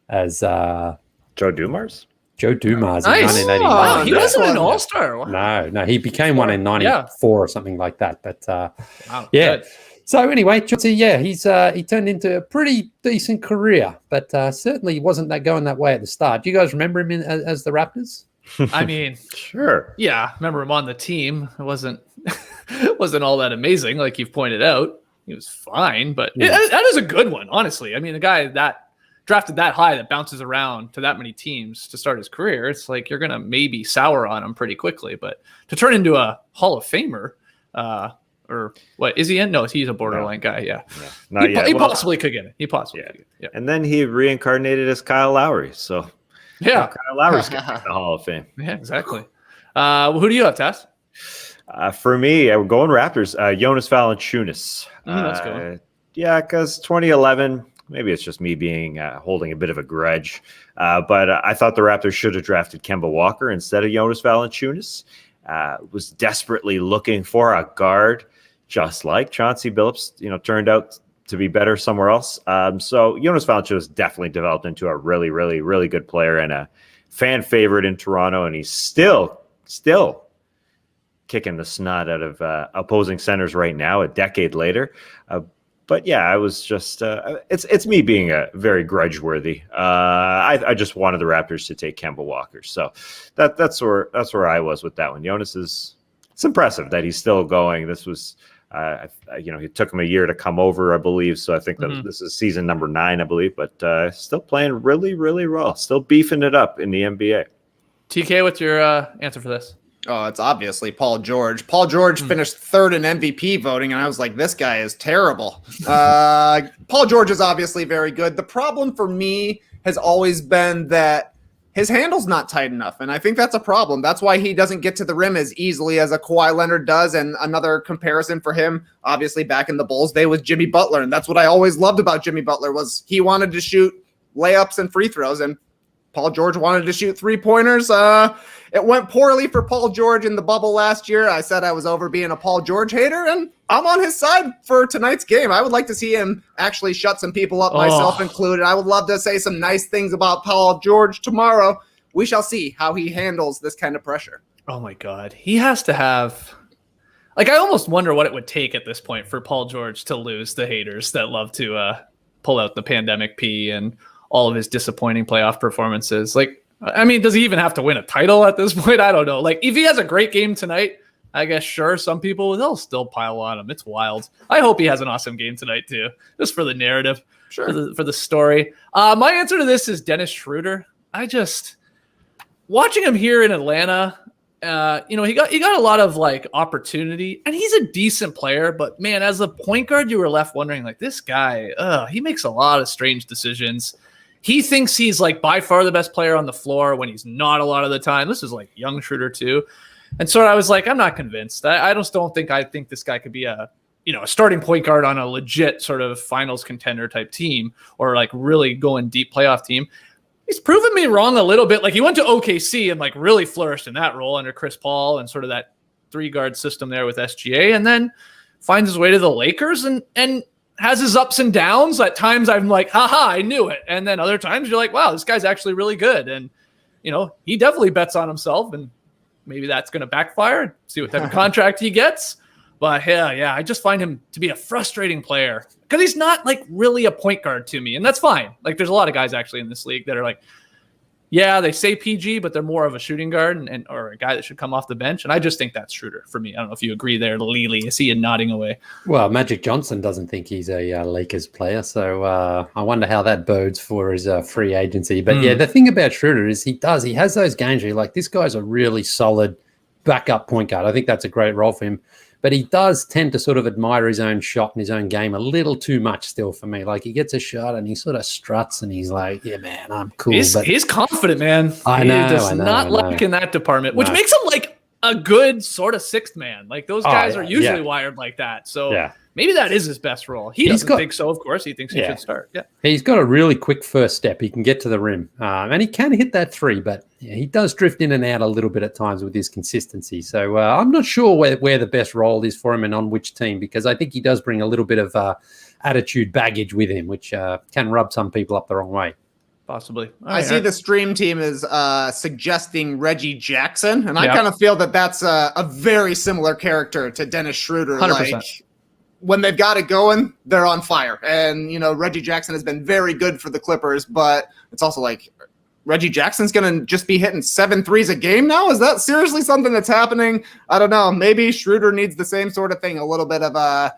as Joe Dumars? Joe Dumars Nice. in 1989. Wow, he Yeah. wasn't an all-star. Wow. No, he became one in 94 or something like that. But Wow, yeah. good. So anyway, Chauncey, he turned into a pretty decent career, but certainly wasn't going that way at the start. Do you guys remember him as the Raptors? I mean, Sure. yeah, remember him on the team. It wasn't all that amazing, like you've pointed out. He was fine, but that is a good one, honestly. I mean, the guy that drafted that high, that bounces around to that many teams to start his career, it's like you're going to maybe sour on him pretty quickly. But to turn into a Hall of Famer, or what, is he in? No, he's a borderline guy, yeah. Not yet. He Well, possibly could get it. He possibly could get it. Yeah. And then he reincarnated as Kyle Lowry. So Yeah. Kyle Lowry's getting in the Hall of Fame. Yeah, exactly. Who do you have, Tess? For me, I'm going Raptors. Jonas Valancuinas. Let's go. Yeah, because 2011, maybe it's just me being holding a bit of a grudge, but I thought the Raptors should have drafted Kemba Walker instead of Jonas Valancuinas. Was desperately looking for a guard, just like Chauncey Billups, turned out to be better somewhere else. So Jonas Valancuinas definitely developed into a really, really, really good player and a fan favorite in Toronto, and he's still kicking the snot out of opposing centers right now, a decade later. But yeah, I was just it's me being very grudge-worthy. I just wanted the Raptors to take Kemba Walker, so that's where I was with that one. Jonas it's impressive that he's still going. This was it took him a year to come over, I believe. So I think that this is season number 9, I believe. But still playing really, really well. Still beefing it up in the NBA. TK, what's your answer for this? Oh, it's obviously Paul George. Paul George finished 3rd in MVP voting, and I was like, this guy is terrible. Paul George is obviously very good. The problem for me has always been that his handle's not tight enough, and I think that's a problem. That's why he doesn't get to the rim as easily as a Kawhi Leonard does, and another comparison for him, obviously back in the Bulls day, was Jimmy Butler, and that's what I always loved about Jimmy Butler was he wanted to shoot layups and free throws, and Paul George wanted to shoot 3-pointers. It went poorly for Paul George in the bubble last year. I said I was over being a Paul George hater, and I'm on his side for tonight's game. I would like to see him actually shut some people up, myself included. I would love to say some nice things about Paul George tomorrow. We shall see how he handles this kind of pressure. Oh, my God. He has to have... I almost wonder what it would take at this point for Paul George to lose the haters that love to pull out the pandemic P and all of his disappointing playoff performances. Does he even have to win a title at this point? I don't know. If he has a great game tonight, I guess, sure, some people, they'll still pile on him. It's wild. I hope he has an awesome game tonight, too, just for the narrative, for the story. My answer to this is Dennis Schroder. Watching him here in Atlanta, he got a lot of opportunity, and he's a decent player. But man, as a point guard, you were left wondering, this guy, he makes a lot of strange decisions. He thinks he's by far the best player on the floor when he's not a lot of the time. This is young Schroder too. And so I was I'm not convinced. I just don't think this guy could be a starting point guard on a legit sort of finals contender type team or really going deep playoff team. He's proven me wrong a little bit. He went to OKC and really flourished in that role under Chris Paul and sort of that 3-guard system there with SGA, and then finds his way to the Lakers and has his ups and downs. At times I'm haha, I knew it. And then other times you're wow, this guy's actually really good. And, he definitely bets on himself, and maybe that's going to backfire. See what type of contract he gets. But yeah, I just find him to be a frustrating player because he's not really a point guard to me. And that's fine. There's a lot of guys actually in this league that are yeah, they say PG, but they're more of a shooting guard or a guy that should come off the bench. And I just think that's Schroder for me. I don't know if you agree there, Lily. I see you nodding away. Well, Magic Johnson doesn't think he's a Lakers player. So I wonder how that bodes for his free agency. But yeah, the thing about Schroder is he has those games where you're this guy's a really solid backup point guard. I think that's a great role for him. But he does tend to sort of admire his own shot and his own game a little too much still for me. He gets a shot and he sort of struts and he's yeah, man, I'm cool. He's confident, man. I know. He does not like in that department, which makes him a good sort of sixth man. Those guys are usually wired like that. So maybe that is his best role. He doesn't think so, of course. He thinks he should start. Yeah. He's got a really quick first step. He can get to the rim. And he can hit that 3, but he does drift in and out a little bit at times with his consistency. So I'm not sure where the best role is for him and on which team, because I think he does bring a little bit of attitude baggage with him, which can rub some people up the wrong way. Possibly. I see the stream team is suggesting Reggie Jackson, and I kind of feel that that's a very similar character to Dennis Schroder. 100%. When they've got it going, they're on fire. And, Reggie Jackson has been very good for the Clippers, but it's also Reggie Jackson's going to just be hitting 7 threes a game now? Is that seriously something that's happening? I don't know. Maybe Schroder needs the same sort of thing, a little bit of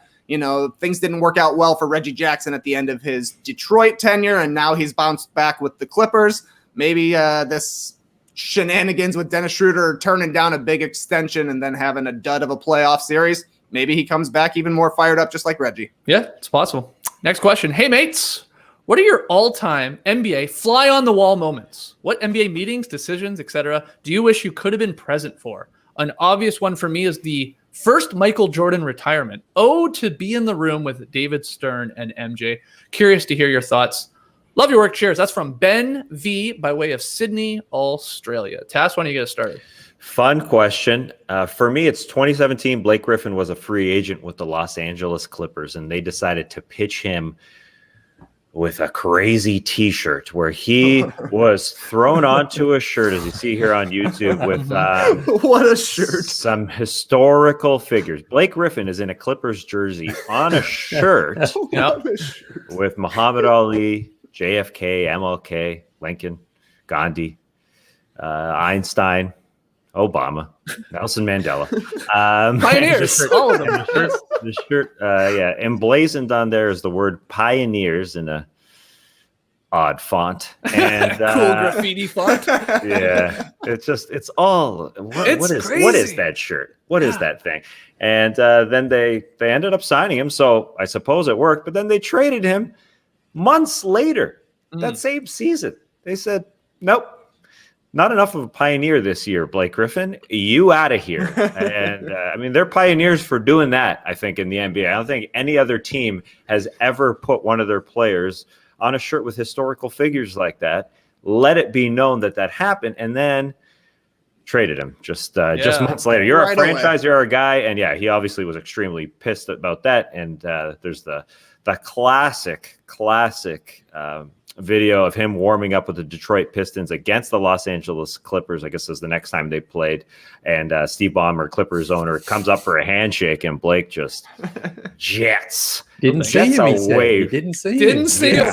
things didn't work out well for Reggie Jackson at the end of his Detroit tenure, and now he's bounced back with the Clippers. Maybe this shenanigans with Dennis Schroder turning down a big extension and then having a dud of a playoff series. Maybe he comes back even more fired up, just like Reggie. Yeah, it's possible. Next question. Hey, mates, what are your all-time NBA fly-on-the-wall moments? What NBA meetings, decisions, etc. do you wish you could have been present for? An obvious one for me is the first Michael Jordan retirement. Oh, to be in the room with David Stern and MJ. Curious to hear your thoughts. Love your work. Cheers. That's from Ben V by way of Sydney, Australia. Tass, why don't you get us started? Fun question. For me, it's 2017. Blake Griffin was a free agent with the Los Angeles Clippers, and they decided to pitch him with a crazy T-shirt where he was thrown onto a shirt, as you see here on YouTube, with what a shirt. Some historical figures. Blake Griffin is in a Clippers jersey on a shirt with Muhammad Ali, JFK, MLK, Lincoln, Gandhi, Einstein, Obama, Nelson Mandela. Pioneers, all of them. The shirt, emblazoned on there is the word pioneers in a odd font and cool graffiti font. Yeah, it's all. What is that shirt? What is that thing? And then they ended up signing him. So I suppose it worked. But then they traded him months later. That same season, they said, nope. Not enough of a pioneer this year, Blake Griffin. You out of here. And I mean, they're pioneers for doing that, I think, in the NBA. I don't think any other team has ever put one of their players on a shirt with historical figures like that. Let it be known that happened, and then traded him just months later. You're right, a franchise, you're a guy, and yeah, he obviously was extremely pissed about that. And there's the classic video of him warming up with the Detroit Pistons against the Los Angeles Clippers. I guess it was the next time they played. And Steve Ballmer, Clippers owner, comes up for a handshake, and Blake just jets. Didn't see him. Didn't see him. Didn't see him.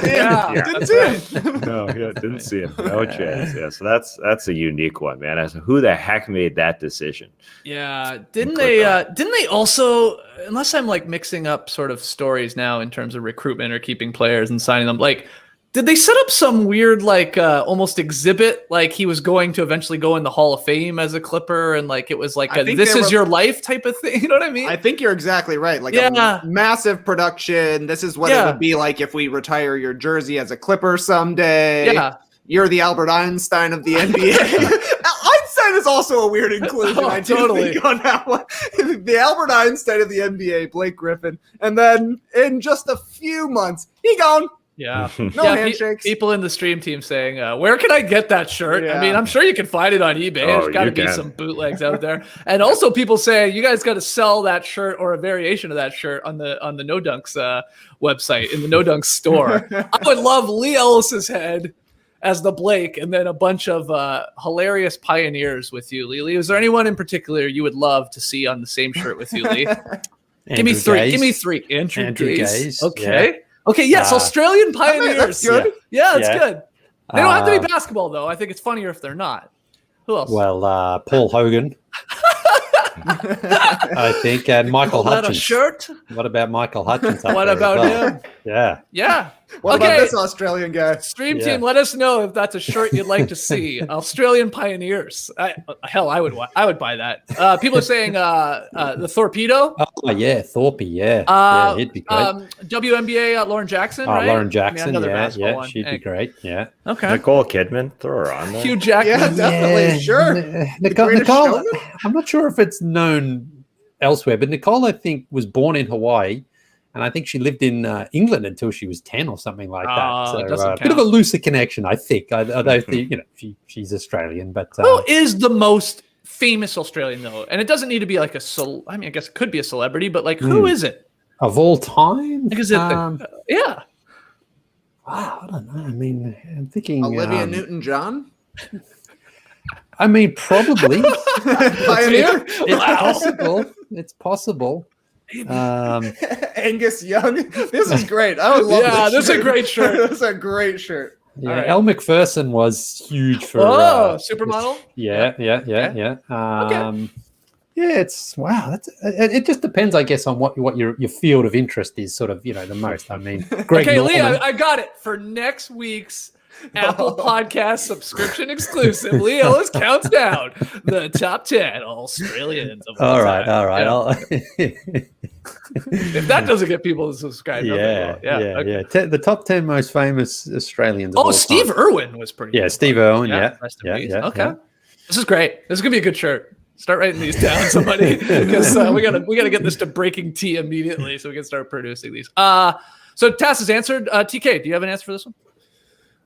No chance. Yeah, so that's a unique one, man. As who the heck made that decision? Yeah, didn't they also? Unless I'm like mixing up sort of stories now in terms of recruitment or keeping players and signing them, like. Did they set up some weird, like, almost exhibit, like he was going to eventually go in the Hall of Fame as a Clipper, and like it was like this is your life type of thing? You know what I mean? I think you're exactly right. Like a massive production. This is what it would be like if we retire your jersey as a Clipper someday. Yeah, you're the Albert Einstein of the NBA. Einstein is also a weird inclusion. I totally think on that one. The Albert Einstein of the NBA, Blake Griffin, and then in just a few months, he gone. Yeah. Handshakes. People in the stream team saying, where can I get that shirt? Yeah. I mean, I'm sure you can find it on eBay. There's got to be some bootlegs out there. And also people saying, you guys got to sell that shirt or a variation of that shirt on the No Dunks website, in the No Dunks store. I would love Lee Ellis's head as the Blake, and then a bunch of hilarious pioneers with you, Lee. Is there anyone in particular you would love to see on the same shirt with you, Lee? Give me three. Andrew Gaze. Okay. Yeah. Okay, yes, Australian pioneers. That's good. Yeah, that's good. They don't have to be basketball, though. I think it's funnier if they're not. Who else? Well, Paul Hogan. I think, and Michael Hutchins. Shirt? What about Michael Hutchins? What about him? Yeah. What about this Australian guy? Stream team, let us know if that's a shirt you'd like to see. Australian pioneers. I would buy that. People are saying the Torpedo. Oh yeah, Thorpe. Yeah, he'd be great. WNBA Lauren Jackson. Right? Lauren Jackson. She'd be great. Yeah. Okay. Nicole Kidman, throw her on there. Hugh Jackman. Yeah, definitely. Sure. Nicole. I'm not sure if it's known elsewhere, but Nicole, I think, was born in Hawaii. And I think she lived in England until she was 10 or something like that. So a bit of a looser connection, I think. I don't think, she's Australian. But who is the most famous Australian, though? And it doesn't need to be like I guess it could be a celebrity, but like, who is it? Of all time? Because yeah. Wow, I don't know. I mean, I'm thinking Olivia Newton-John? I mean, probably. Pioneer? It's possible. Angus Young. This is great. I would love this is a great shirt. This is a great shirt. Yeah, right. Elle Macpherson was huge for supermodel. Yeah. Yeah, it's wow. It just depends, I guess, on what your field of interest is, sort of, the most. I mean, Greg okay, Norman. Lee, I got it for next week's Apple Podcast subscription exclusive. Lee Ellis counts down the top 10 Australians of all right. Yeah. If that doesn't get people to subscribe, yeah. The top 10 most famous Australians. Of all Steve time. Irwin was pretty. Yeah, cool. Steve Irwin. Okay, this is great. This is gonna be a good shirt. Start writing these down, somebody, because we gotta get this to breaking tea immediately so we can start producing these. So Tass has answered. TK, do you have an answer for this one?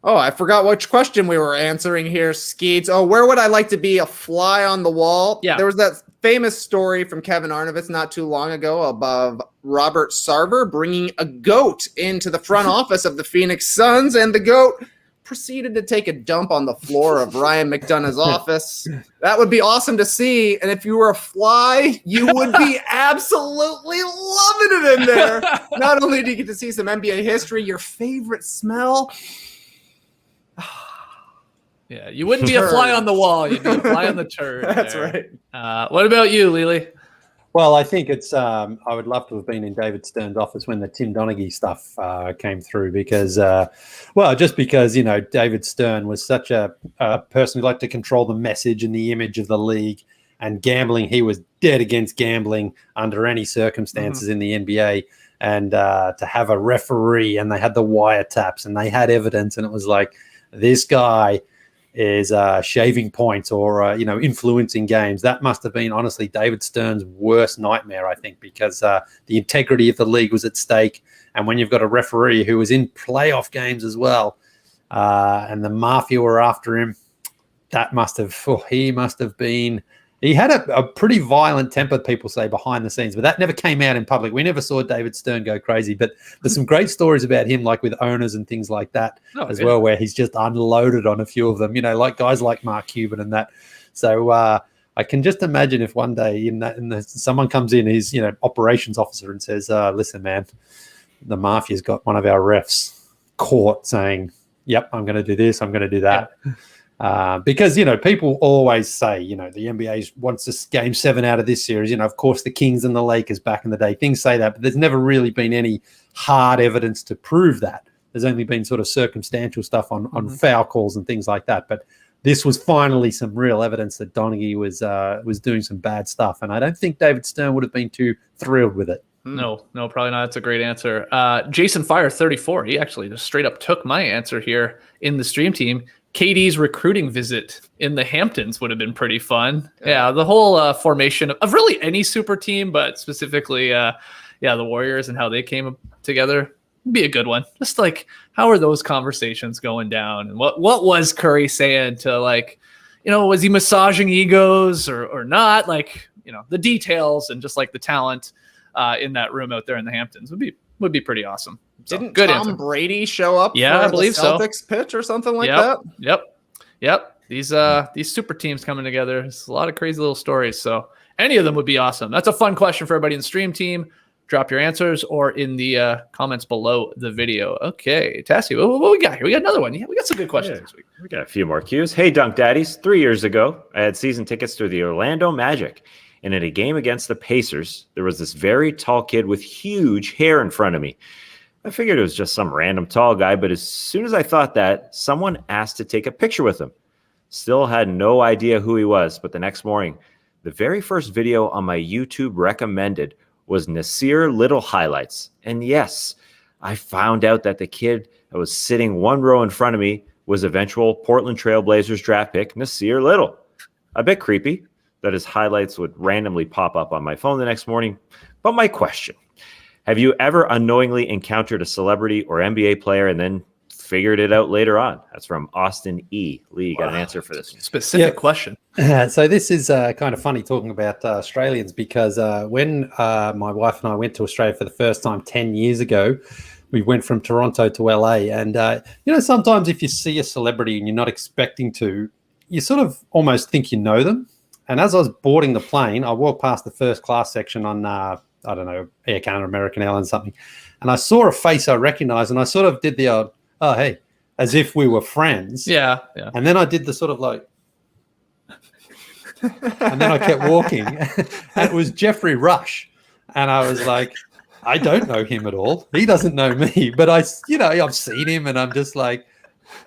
Oh, I forgot which question we were answering here, Skeets. Oh, where would I like to be a fly on the wall? Yeah. There was that famous story from Kevin Arnovitz not too long ago about Robert Sarver bringing a goat into the front office of the Phoenix Suns, and the goat proceeded to take a dump on the floor of Ryan McDonough's office. That would be awesome to see. And if you were a fly, you would be absolutely loving it in there. Not only do you get to see some NBA history, your favorite smell. Yeah, you wouldn't be a fly on the wall. You'd be a fly on the turd. That's there. right. What about you, Lily? Well, I think it's. I would love to have been in David Stern's office when the Tim Donaghy stuff came through, because, just because David Stern was such a person who liked to control the message and the image of the league, and gambling. He was dead against gambling under any circumstances in the NBA, and to have a referee, and they had the wiretaps, and they had evidence, and it was like, this guy is shaving points or influencing games. That must have been honestly David Stern's worst nightmare, I think, because the integrity of the league was at stake, and when you've got a referee who was in playoff games as well, and the mafia were after him, he had a pretty violent temper, people say, behind the scenes, but that never came out in public. We never saw David Stern go crazy, but there's some great stories about him, like with owners and things like that well, where he's just unloaded on a few of them, like guys like Mark Cuban and that. So I can just imagine if one day someone comes in, he's operations officer, and says, listen, man, the mafia's got one of our refs caught saying, yep, I'm going to do this, I'm going to do that. Yeah. Because, people always say, the NBA wants this game 7 out of this series. Of course, the Kings and the Lakers back in the day, things say that, but there's never really been any hard evidence to prove that. There's only been sort of circumstantial stuff on foul calls and things like that. But this was finally some real evidence that Donaghy was doing some bad stuff. And I don't think David Stern would have been too thrilled with it. No, probably not. That's a great answer. Jason Fire 34, he actually just straight up took my answer here in the stream team. KD's recruiting visit in the Hamptons would have been pretty fun. Yeah, the whole formation of really any super team, but specifically, the Warriors and how they came together would be a good one. Just like, how are those conversations going down? And what was Curry saying to, was he massaging egos or not? The details and just like the talent in that room out there in the Hamptons would be pretty awesome. So, Didn't good Tom answer. Brady show up? Yeah, for I believe the Celtics pitch or something like that. Yep. These super teams coming together. It's a lot of crazy little stories. So any of them would be awesome. That's a fun question for everybody in the stream team. Drop your answers or in the comments below the video. Okay, Tassie, what we got here? We got another one. Yeah, we got some good questions this week. We got a few more cues. Hey, Dunk Daddies. 3 years ago, I had season tickets to the Orlando Magic. And in a game against the Pacers, there was this very tall kid with huge hair in front of me. I figured it was just some random tall guy, but as soon as I thought that, someone asked to take a picture with him. Still had no idea who he was, but the next morning, the very first video on my YouTube recommended was Nasir Little highlights. And yes, I found out that the kid that was sitting one row in front of me was eventual Portland Trail Blazers draft pick Nasir Little. A bit creepy that his highlights would randomly pop up on my phone the next morning. But my question, have you ever unknowingly encountered a celebrity or NBA player and then figured it out later on? That's from Austin E. Lee. You got an answer for this? Specific question. So this is kind of funny talking about Australians, because when my wife and I went to Australia for the first time 10 years ago, we went from Toronto to LA. And, sometimes if you see a celebrity and you're not expecting to, you sort of almost think you know them. And as I was boarding the plane, I walked past the first class section on, Air Canada, American Airlines, something. And I saw a face I recognized, and I sort of did the odd, oh, hey, as if we were friends. Yeah. And then I did the sort of like, and then I kept walking. And it was Jeffrey Rush. And I was like, I don't know him at all. He doesn't know me. But I've seen him, and I'm just like,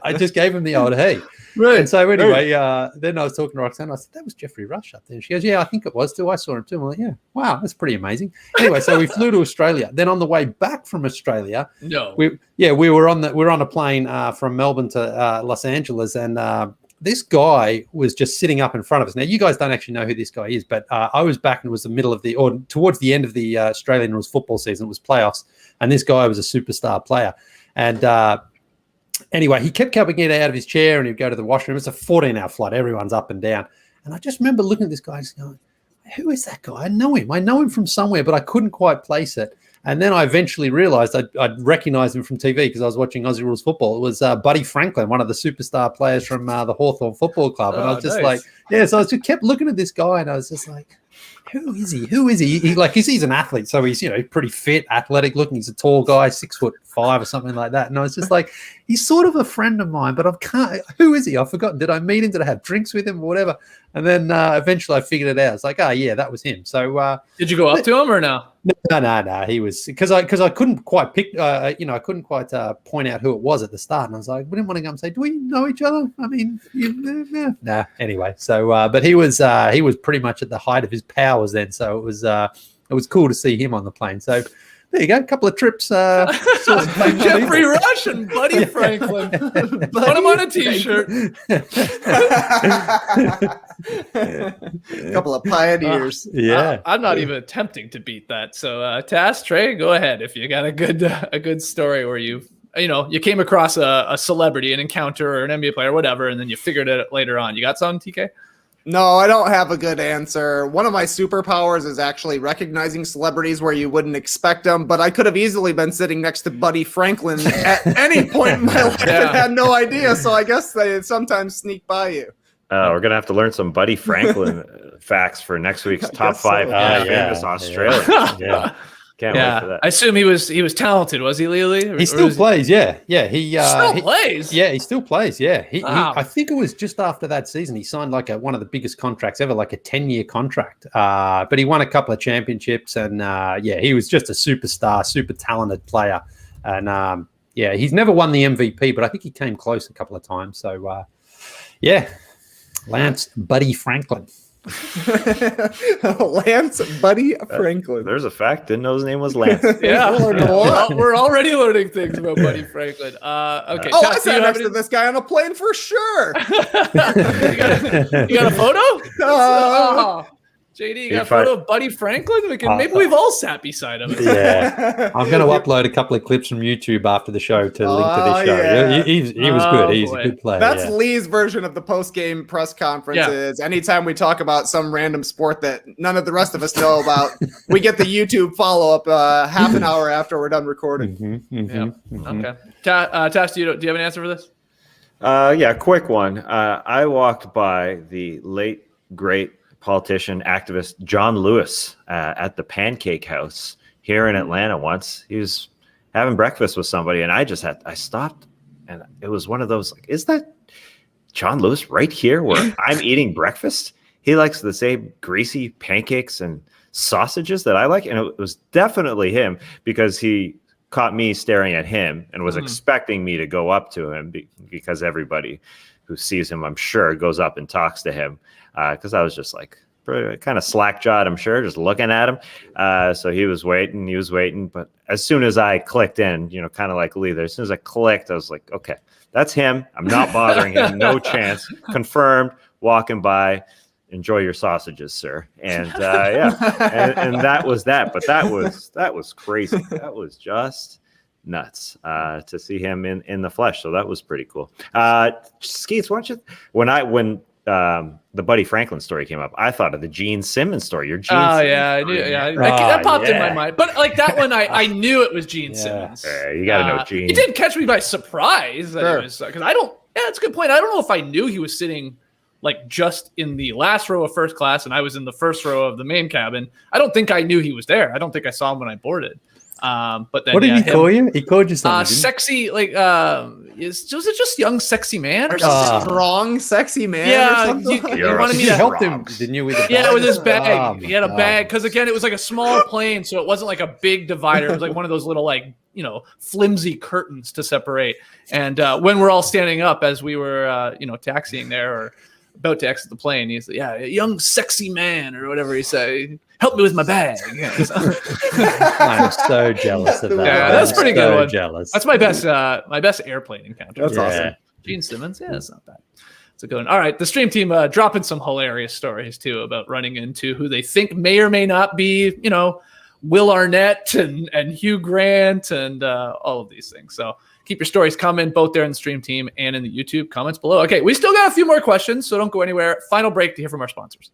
I just gave him the old hey. Right. And so anyway, then I was talking to Roxanne. I said, that was Jeffrey Rush up there. And she goes, yeah, I think it was too. I saw him too. I'm like, yeah, wow, that's pretty amazing. Anyway, so we flew to Australia. Then on the way back from Australia, we were on a plane from Melbourne to Los Angeles, and this guy was just sitting up in front of us. Now, you guys don't actually know who this guy is, but I was back and it was the middle of towards the end of the Australian rules football season. It was playoffs, and this guy was a superstar player. And anyway, he kept coming in out of his chair and he'd go to the washroom. It's a 14-hour flight. Everyone's up and down. And I just remember looking at this guy and going, who is that guy? I know him from somewhere, but I couldn't quite place it. And then I eventually realized I'd recognized him from TV because I was watching Aussie Rules football. It was Buddy Franklin, one of the superstar players from the Hawthorn Football Club. And I was just like, so I just kept looking at this guy and I was just like, who is he? Who is he? He's an athlete. So he's, pretty fit, athletic looking. He's a tall guy, 6'5" or something like that. And I was just like, he's sort of a friend of mine, but who is he? I've forgotten. Did I meet him? Did I have drinks with him or whatever? And then eventually I figured it out. It's like, yeah, that was him. So did you go up to him or no? No. He was because I couldn't quite pick, I couldn't quite point out who it was at the start. And I was like, we didn't want to go and say, do we know each other? I mean, nah. Anyway, so but he was pretty much at the height of his powers then. So it was cool to see him on the plane. So there you go, a couple of trips. Jeffrey Rush and Buddy Franklin. Put him on a T-shirt. A couple of pioneers. I'm not even attempting to beat that. So, Tass, Trey, go ahead if you got a good story where you came across a celebrity, an encounter, or an NBA player, or whatever, and then you figured it out later on. You got something, TK? No, I don't have a good answer. One of my superpowers is actually recognizing celebrities where you wouldn't expect them, but I could have easily been sitting next to Buddy Franklin at any point in my life and had no idea, so I guess they sometimes sneak by you. We're going to have to learn some Buddy Franklin facts for next week's top 5 famous Australians. Can't wait for that. I assume he was talented, was he, Lily? He still plays, yeah. He still plays? Yeah, he still plays, yeah. Wow. I think it was just after that season he signed one of the biggest contracts ever, like a 10-year contract. But he won a couple of championships and, he was just a superstar, super talented player. And, he's never won the MVP, but I think he came close a couple of times. So, Lance Buddy Franklin. Lance Buddy Franklin. There's a fact. Didn't know his name was Lance. We're already learning things about Buddy Franklin. Okay. I sat next to this guy on a plane for sure. You got a photo? JD, you got a photo of Buddy Franklin? Maybe we've all sat beside him. Yeah. I'm going to upload a couple of clips from YouTube after the show to link to this show. Yeah. He was good. He's a good player. That's Lee's version of the post-game press conferences. Anytime we talk about some random sport that none of the rest of us know about, we get the YouTube follow-up half an hour after we're done recording. Okay. Tash, do you have an answer for this? Quick one. I walked by the late, great politician, activist John Lewis at the Pancake House here in Atlanta once. He was having breakfast with somebody, and I stopped, and it was one of those, like, is that John Lewis right here where I'm eating breakfast? He likes the same greasy pancakes and sausages that I like, and it was definitely him because he caught me staring at him and was expecting me to go up to him because everybody who sees him, I'm sure, goes up and talks to him. Because I was just like kind of slack-jawed, I'm sure, just looking at him. So he was waiting. But as soon as I clicked in, kind of like Lee there, as soon as I clicked, I was like, okay, that's him. I'm not bothering him. No chance. Confirmed, walking by. Enjoy your sausages, sir. And and that was that. But that was crazy. That was just nuts to see him in the flesh. So that was pretty cool. Skeets, why don't you, when the Buddy Franklin story came up, I thought of the Gene Simmons story. Your Gene Simmons story. That popped in my mind. But like that one, I knew it was Gene Simmons. You got to know Gene. He did catch me by surprise. Because I don't. Yeah, that's a good point. I don't know if I knew he was sitting like just in the last row of first class, and I was in the first row of the main cabin. I don't think I knew he was there. I don't think I saw him when I boarded. But then, what did he call you? He called you something. Sexy, like was it just young sexy man or something? Strong sexy man. Yeah, or something? you wanted me to to help him, didn't you? With his bag. He had a bag because again, it was like a small plane, so it wasn't like a big divider. It was like one of those little like flimsy curtains to separate. And when we're all standing up as we were taxiing there or about to exit the plane, he's like, a young sexy man or whatever he said. Help me with my bag. I'm so jealous of that. Yeah, that's pretty good one. Jealous. That's my best airplane encounter. That's awesome. Gene Simmons, it's not bad. It's a good one. All right, the stream team dropping some hilarious stories too about running into who they think may or may not be, Will Arnett and Hugh Grant and all of these things. So keep your stories coming, both there in the stream team and in the YouTube comments below. Okay, we still got a few more questions, so don't go anywhere. Final break to hear from our sponsors.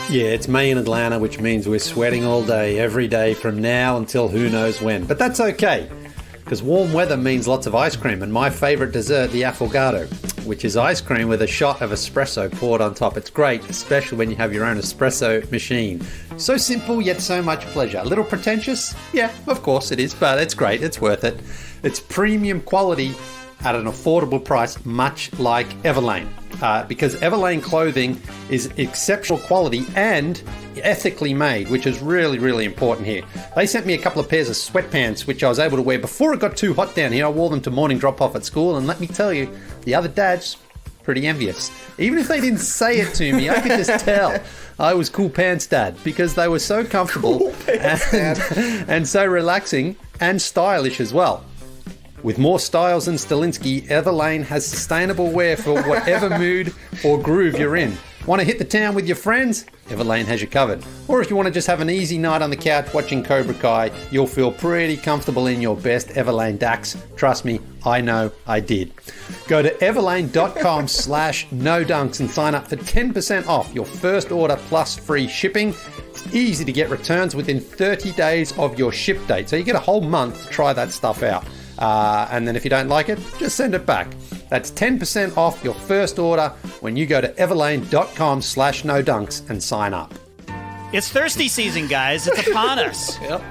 Yeah, it's May in Atlanta, which means we're sweating all day, every day from now until who knows when. But that's okay, because warm weather means lots of ice cream, and my favorite dessert, the affogato, which is ice cream with a shot of espresso poured on top. It's great, especially when you have your own espresso machine. So simple, yet so much pleasure. A little pretentious? Yeah, of course it is, but it's great. It's worth it. It's premium quality at an affordable price, much like Everlane. Because Everlane clothing is exceptional quality and ethically made, which is really, really important here. They sent me a couple of pairs of sweatpants, which I was able to wear before it got too hot down here. I wore them to morning drop-off at school, and let me tell you, the other dads, pretty envious. Even if they didn't say it to me, I could just tell I was cool pants dad, because they were so comfortable and so relaxing and stylish as well. With more styles than Stilinski, Everlane has sustainable wear for whatever mood or groove you're in. Want to hit the town with your friends? Everlane has you covered. Or if you want to just have an easy night on the couch watching Cobra Kai, you'll feel pretty comfortable in your best Everlane Dax. Trust me, I know I did. Go to everlane.com/nodunks and sign up for 10% off your first order plus free shipping. It's easy to get returns within 30 days of your ship date, so you get a whole month to try that stuff out. And then if you don't like it, just send it back. That's 10% off your first order when you go to everlane.com/nodunks and sign up. It's thirsty season, guys. It's upon us. Yep.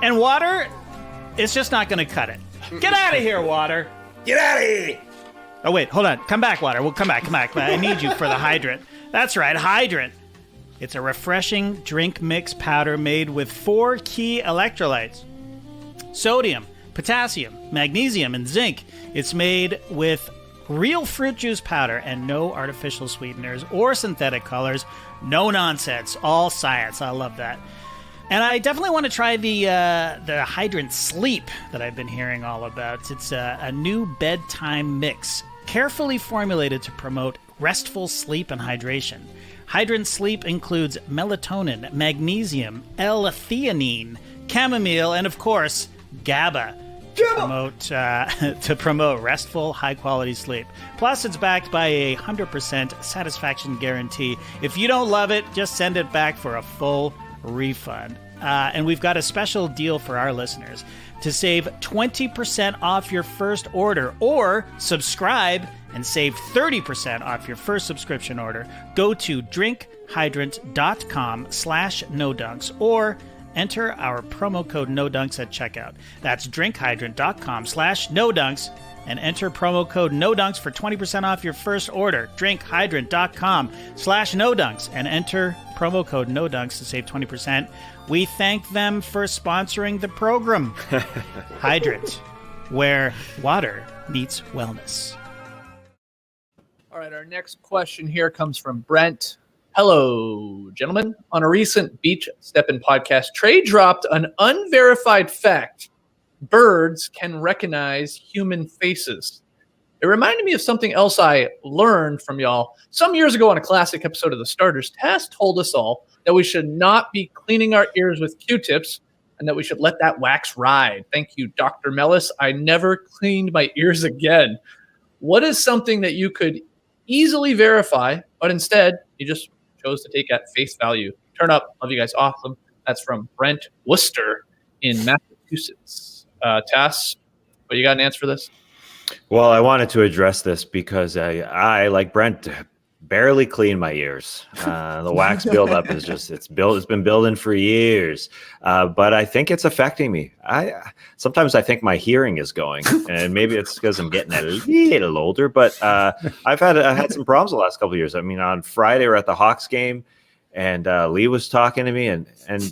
And water, it's just not going to cut it. Get out of here, water. Get out of here! Oh, wait, hold on. Come back, water. We'll come back. I need you for the hydrant. That's right, hydrant. It's a refreshing drink mix powder made with 4 key electrolytes: sodium, potassium, magnesium, and zinc. It's made with real fruit juice powder and no artificial sweeteners or synthetic colors. No nonsense, all science. I love that. And I definitely want to try the Hydrant Sleep that I've been hearing all about. It's a new bedtime mix, carefully formulated to promote restful sleep and hydration. Hydrant Sleep includes melatonin, magnesium, L-theanine, chamomile, and of course, GABA to promote restful, high-quality sleep. Plus, it's backed by a 100% satisfaction guarantee. If you don't love it, just send it back for a full refund. And we've got a special deal for our listeners. To save 20% off your first order or subscribe and save 30% off your first subscription order, go to drinkhydrant.com/nodunks or enter our promo code NODUNKS at checkout. That's drinkhydrant.com/NODUNKS and enter promo code NODUNKS for 20% off your first order. Drinkhydrant.com/NODUNKS and enter promo code NODUNKS to save 20%. We thank them for sponsoring the program. Hydrant, where water meets wellness. All right, our next question here comes from Brent. Hello, gentlemen. On a recent Beach Steppin podcast, Trey dropped an unverified fact. Birds can recognize human faces. It reminded me of something else I learned from y'all. Some years ago on a classic episode of The Starters, Taz told us all that we should not be cleaning our ears with Q-tips and that we should let that wax ride. Thank you, Dr. Mellis. I never cleaned my ears again. What is something that you could easily verify, but instead you just chose to take at face value? Turn up. Love you guys. Awesome. That's from Brent Worcester in Massachusetts. Tass, but you got an answer for this? Well, I wanted to address this because I like Brent, barely clean my ears. The wax buildup is it's been building for years, but I think it's affecting me. Sometimes I think my hearing is going, and maybe it's because I'm getting a little older. But I've had some problems the last couple of years. I mean, on Friday we're at the Hawks game, and Lee was talking to me, and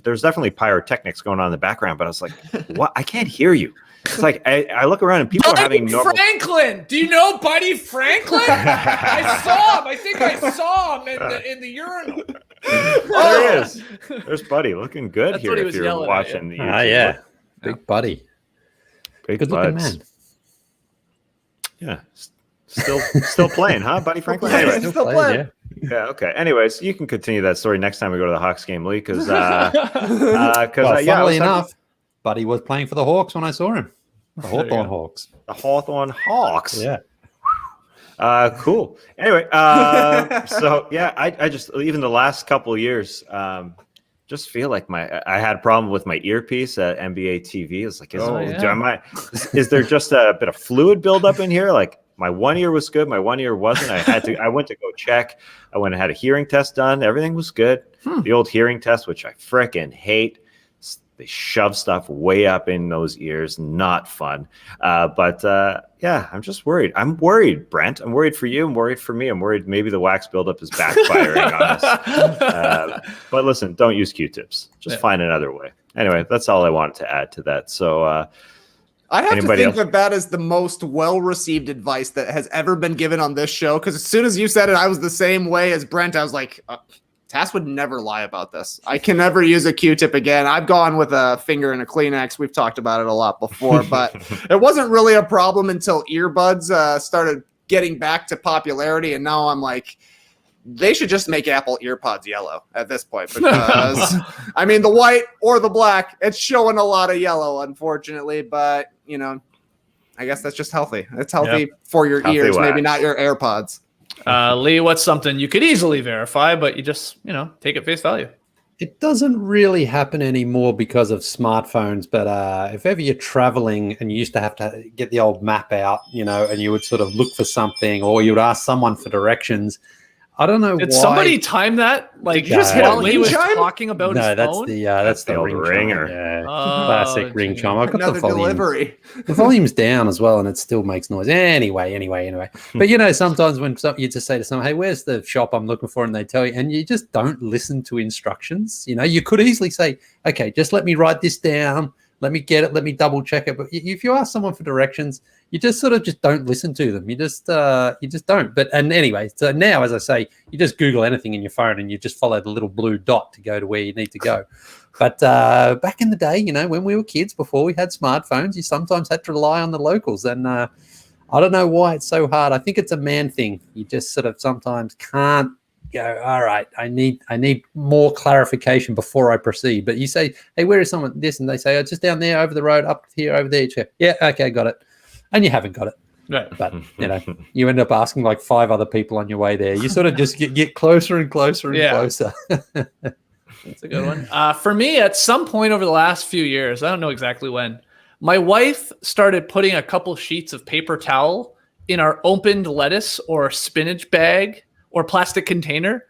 there's definitely pyrotechnics going on in the background. But I was like, "What? I can't hear you." It's like I look around and people are having normal. Franklin, do you know Buddy Franklin? I saw him. I think I saw him in the urinal. There he is. There's Buddy, looking good. That's here. what he If was you're yelling watching the YouTube. Yeah, big Buddy, big good looking buds. man. Yeah, Still playing, huh, Buddy Franklin? Yeah, Anyway, he's still playing. yeah, okay. Anyways, you can continue that story next time we go to the Hawks game, Lee, because Well, funnily enough, Buddy was playing for the Hawks when I saw him. The Hawthorn Hawks. The Hawthorn Hawks. Yeah. Cool. Anyway, so yeah, I just even the last couple of years, just feel like I had a problem with my earpiece at NBA TV. It's like, is there just a bit of fluid buildup in here? Like my one ear was good, my one ear wasn't. I went to go check. I went and had a hearing test done. Everything was good. The old hearing test, which I frickin' hate. They shove stuff way up in those ears. Not fun. But I'm just worried. I'm worried, Brent. I'm worried for you. I'm worried for me. I'm worried maybe the wax buildup is backfiring on us. But listen, don't use Q-tips. Just find another way. Anyway, that's all I wanted to add to that. So I have to think that is the most well-received advice that has ever been given on this show. Because as soon as you said it, I was the same way as Brent. I was like, Tass would never lie about this. I can never use a Q-tip again. I've gone with a finger and a Kleenex. We've talked about it a lot before, but it wasn't really a problem until earbuds started getting back to popularity. And now I'm like, they should just make Apple EarPods yellow at this point because, I mean, the white or the black, it's showing a lot of yellow, unfortunately. But, I guess that's just healthy. It's healthy for your ears, maybe not your AirPods. Lee, what's something you could easily verify, but you just, take it face value? It doesn't really happen anymore because of smartphones, but if ever you're traveling and you used to have to get the old map out, and you would sort of look for something or you would ask someone for directions. I don't know. Did somebody time that? Like just while he was talking about his phone? That's the ringer. Yeah. Classic ring chime. I've got another the volume. Delivery. The volume's down as well, and it still makes noise. Anyway. But sometimes when you just say to someone, "Hey, where's the shop I'm looking for?" and they tell you, and you just don't listen to instructions. You could easily say, "Okay, just let me write this down. Let me get it. Let me double check it." But if you ask someone for directions, you just sort of just don't listen to them. You just don't. And anyway, so now, as I say, you just Google anything in your phone and you just follow the little blue dot to go to where you need to go. But back in the day, when we were kids, before we had smartphones, you sometimes had to rely on the locals. And I don't know why it's so hard. I think it's a man thing. You just sort of sometimes can't go, all right, I need more clarification before I proceed. But you say, hey, where is someone this? And they say, oh, just down there, over the road, up here, over there. Yeah, okay, got it. And you haven't got it. Right. But, you end up asking like 5 other people on your way there. You sort of just get closer and closer and closer. That's a good one. For me, at some point over the last few years, I don't know exactly when, my wife started putting a couple sheets of paper towel in our opened lettuce or spinach bag or plastic container.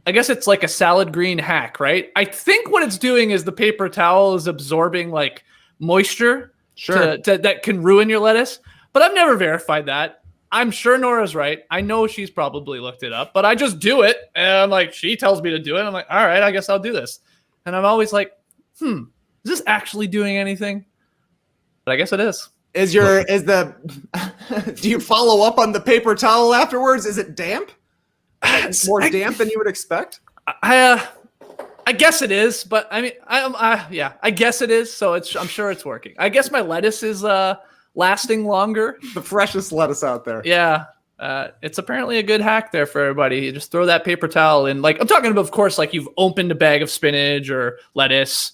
I guess it's like a salad green hack, right? I think what it's doing is the paper towel is absorbing like moisture that can ruin your lettuce. But I've never verified that. I'm sure Nora's right. I know she's probably looked it up, but I just do it. And I'm like, she tells me to do it. I'm like, all right, I guess I'll do this. And I'm always like, is this actually doing anything? But I guess it is. Do you follow up on the paper towel afterwards? Is it damp? More damp than you would expect? I guess it is, but I mean, I guess it is. So I'm sure it's working. I guess my lettuce is lasting longer. The freshest lettuce out there. Yeah. It's apparently a good hack there for everybody. You just throw that paper towel in. Like I'm talking about, of course, like you've opened a bag of spinach or lettuce.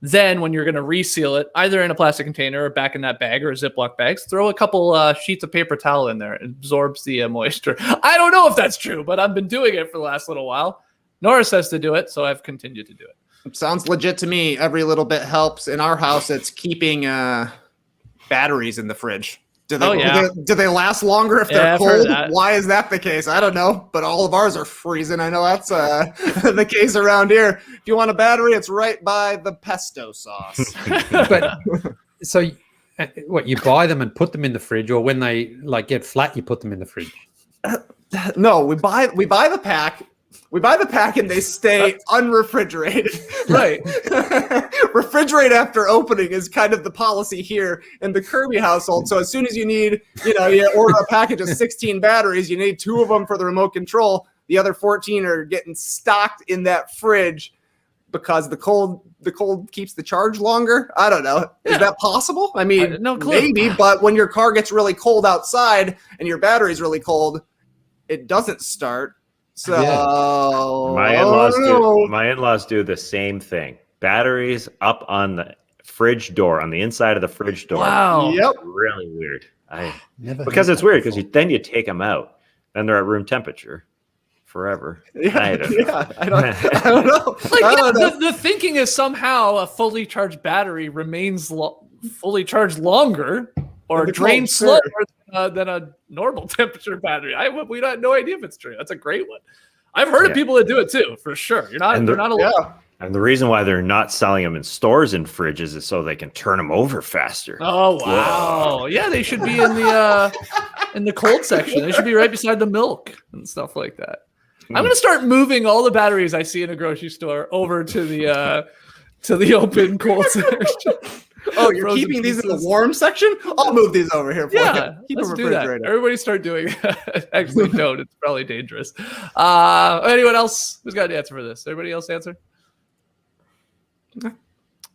Then when you're going to reseal it, either in a plastic container or back in that bag or a Ziploc bags, throw a couple sheets of paper towel in there. It absorbs the moisture. I don't know if that's true, but I've been doing it for the last little while. Nora says to do it, so I've continued to do it. Sounds legit to me. Every little bit helps. In our house, it's keeping batteries in the fridge. Do they last longer if they're cold? Why is that the case? I don't know, but all of ours are freezing. I know that's the case around here. If you want a battery, it's right by the pesto sauce. But so what, you buy them and put them in the fridge, or when they like get flat, you put them in the fridge? No, we buy the pack. We buy the pack and they stay unrefrigerated. Right. Refrigerate after opening is kind of the policy here in the Kirby household. So as soon as you need, you order a package of 16 batteries, you need 2 of them for the remote control. The other 14 are getting stocked in that fridge because the cold keeps the charge longer. I don't know. Is that possible? I mean, no clue. maybe, but when your car gets really cold outside and your battery's really cold, it doesn't start. So my in-laws do the same thing. Batteries up on the fridge door, on the inside of the fridge door. Wow. Yep. Really weird. Because it's weird because then you take them out and they're at room temperature forever. Yeah, I don't know. I don't know. I don't know. The thinking is somehow a fully charged battery remains fully charged longer or drains slower than a normal temperature battery. We have no idea if it's true. That's a great one. I've heard of people that do it too, for sure. You're not alone. Yeah. And the reason why they're not selling them in stores and fridges is so they can turn them over faster. Oh wow! Whoa. Yeah, they should be in the cold section. They should be right beside the milk and stuff like that. I'm gonna start moving all the batteries I see in a grocery store over to the open cold section. Oh, you're keeping these in the warm section? I'll move these over here for you. Keep let's them do that. refrigerated. Everybody start doing that. Actually, don't. It's probably dangerous. Anyone else? Who's got an answer for this? Everybody else answer?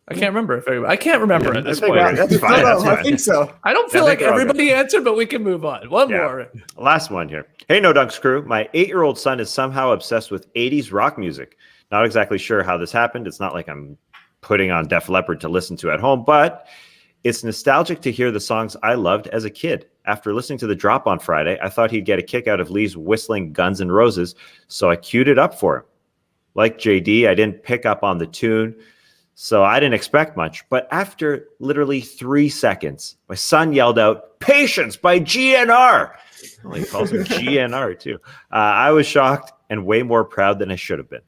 I can't remember if everybody. I can't remember at this point. That's fine. I think so. I don't feel like everybody answered, but we can move on. One more. Last one here. Hey, No Dunks crew. My 8-year-old son is somehow obsessed with 80s rock music. Not exactly sure how this happened. It's not like I'm putting on Def Leppard to listen to at home, but it's nostalgic to hear the songs I loved as a kid. After listening to the drop on Friday, I thought he'd get a kick out of Lee's whistling Guns N' Roses, so I queued it up for him. Like JD, I didn't pick up on the tune, so I didn't expect much. But after literally 3 seconds, my son yelled out, "Patience" by GNR. Well, he calls him GNR too. I was shocked and way more proud than I should have been.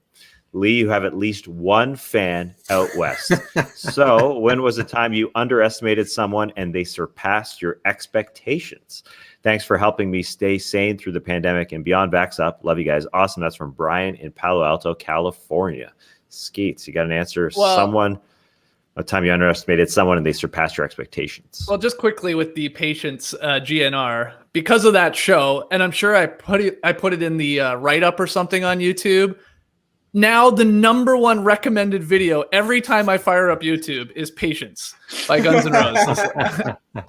Lee, you have at least one fan out west. So when was the time you underestimated someone and they surpassed your expectations? Thanks for helping me stay sane through the pandemic and beyond. Vax up. Love you guys. Awesome. That's from Brian in Palo Alto, California. Skeets, you got an answer? A time you underestimated someone and they surpassed your expectations. Well, just quickly with the Patience GNR, because of that show, and I'm sure I put it in the write-up or something on YouTube. Now the number one recommended video every time I fire up YouTube is Patience by Guns N' Roses.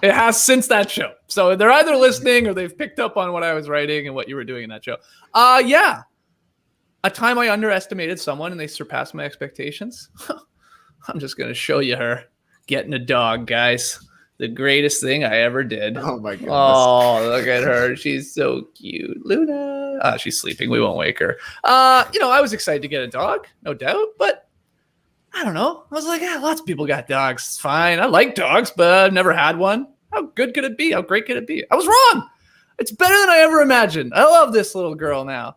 It has since that show. So they're either listening or they've picked up on what I was writing and what you were doing in that show. Yeah. A time I underestimated someone and they surpassed my expectations. I'm just going to show you her getting a dog, guys. The greatest thing I ever did. Oh my goodness. Oh, look at her. She's so cute. Luna. She's sleeping. We won't wake her. I was excited to get a dog, no doubt, but I don't know. I was like, lots of people got dogs. It's fine. I like dogs, but I've never had one. How good could it be? How great could it be? I was wrong. It's better than I ever imagined. I love this little girl now.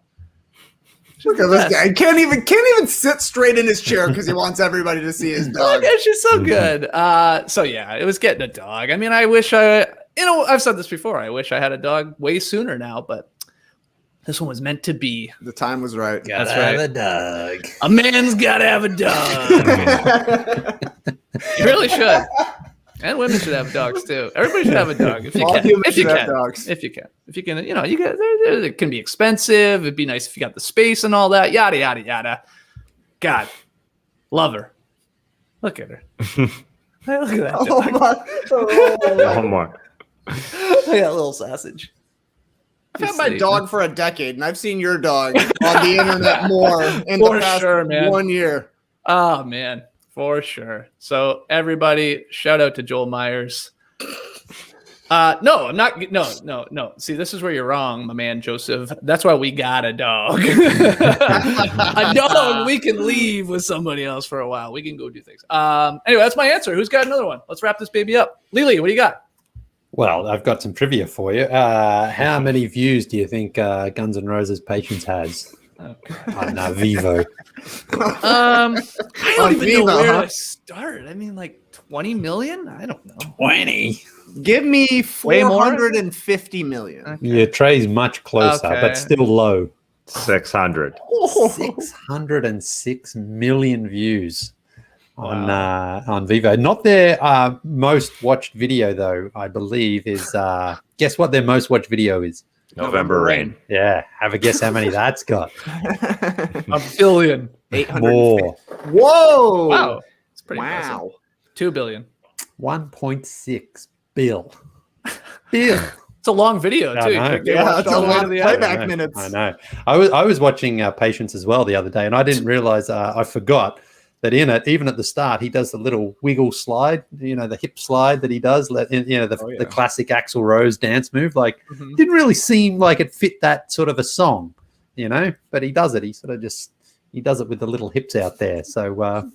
Look at this guy. Can't even sit straight in his chair because he wants everybody to see his dog. Look, she's so good. So yeah, it was getting a dog. I mean, I wish I've said this before. I wish I had a dog way sooner now, but this one was meant to be. The time was right. That's right. Have a dog. A man's got to have a dog. You really should. And women should have dogs too. Everybody should have a dog if you can. If you can. Dogs. If you can. If you can, you get it can be expensive. It'd be nice if you got the space and all that. Yada yada yada. God, love her. Look at her. Hey, look at that. One more. Look at that little sausage. I've had my dog for a decade, and I've seen your dog on the internet more in the past 1 year. Oh man. For sure. So everybody, shout out to Joel Myers. No, I'm not. No. See, this is where you're wrong, my man, Joseph. That's why we got a dog. A dog we can leave with somebody else for a while. We can go do things. Anyway, that's my answer. Who's got another one? Let's wrap this baby up. Lily, what do you got? Well, I've got some trivia for you. How many views do you think Guns N' Roses Patience has? On Vivo. I don't even know where to start. I mean, like 20 million? I don't know. 20. Give me 450 million. Okay. Yeah, Trey's much closer, but still low. 600. 606 million views on Vivo. Not their most watched video, though, I believe, is guess what their most watched video is? November Rain. Yeah, have a guess how many that's got. A billion. 800. More. Whoa! Wow. It's pretty impressive. Wow. 2 billion. 1.6 bill. Bill. It's a long video, I too. know. They Yeah, watched it's a all the way lot to of the end. playback minutes. I know. I was watching Patience as well the other day, and I didn't realize I forgot that in it, even at the start, he does the little wiggle slide, the hip slide that he does, the classic Axl Rose dance move. Like, didn't really seem like it fit that sort of a song, but he does it. He sort of he does it with the little hips out there. So,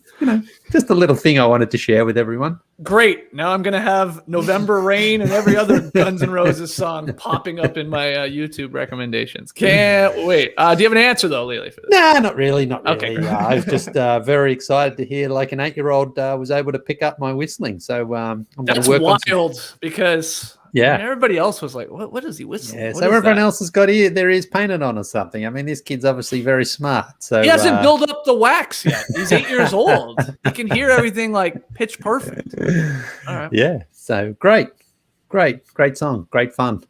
just a little thing I wanted to share with everyone. Great. Now I'm going to have November Rain and every other Guns N' Roses song popping up in my YouTube recommendations. Can't wait. Do you have an answer, though, Lily, for this? Nah, not really. Not really. Okay. I was just very excited to hear like an 8-year-old was able to pick up my whistling. So I'm going That's to work wild because everybody else was like, what is he whistling? Yeah, What so is everyone that? else has got their ears painted on or something. I mean, this kid's obviously very smart. So He hasn't built up the wax yet. He's 8 years old. He can hear everything like pitch perfect. All right. Yeah. So great song. Great fun.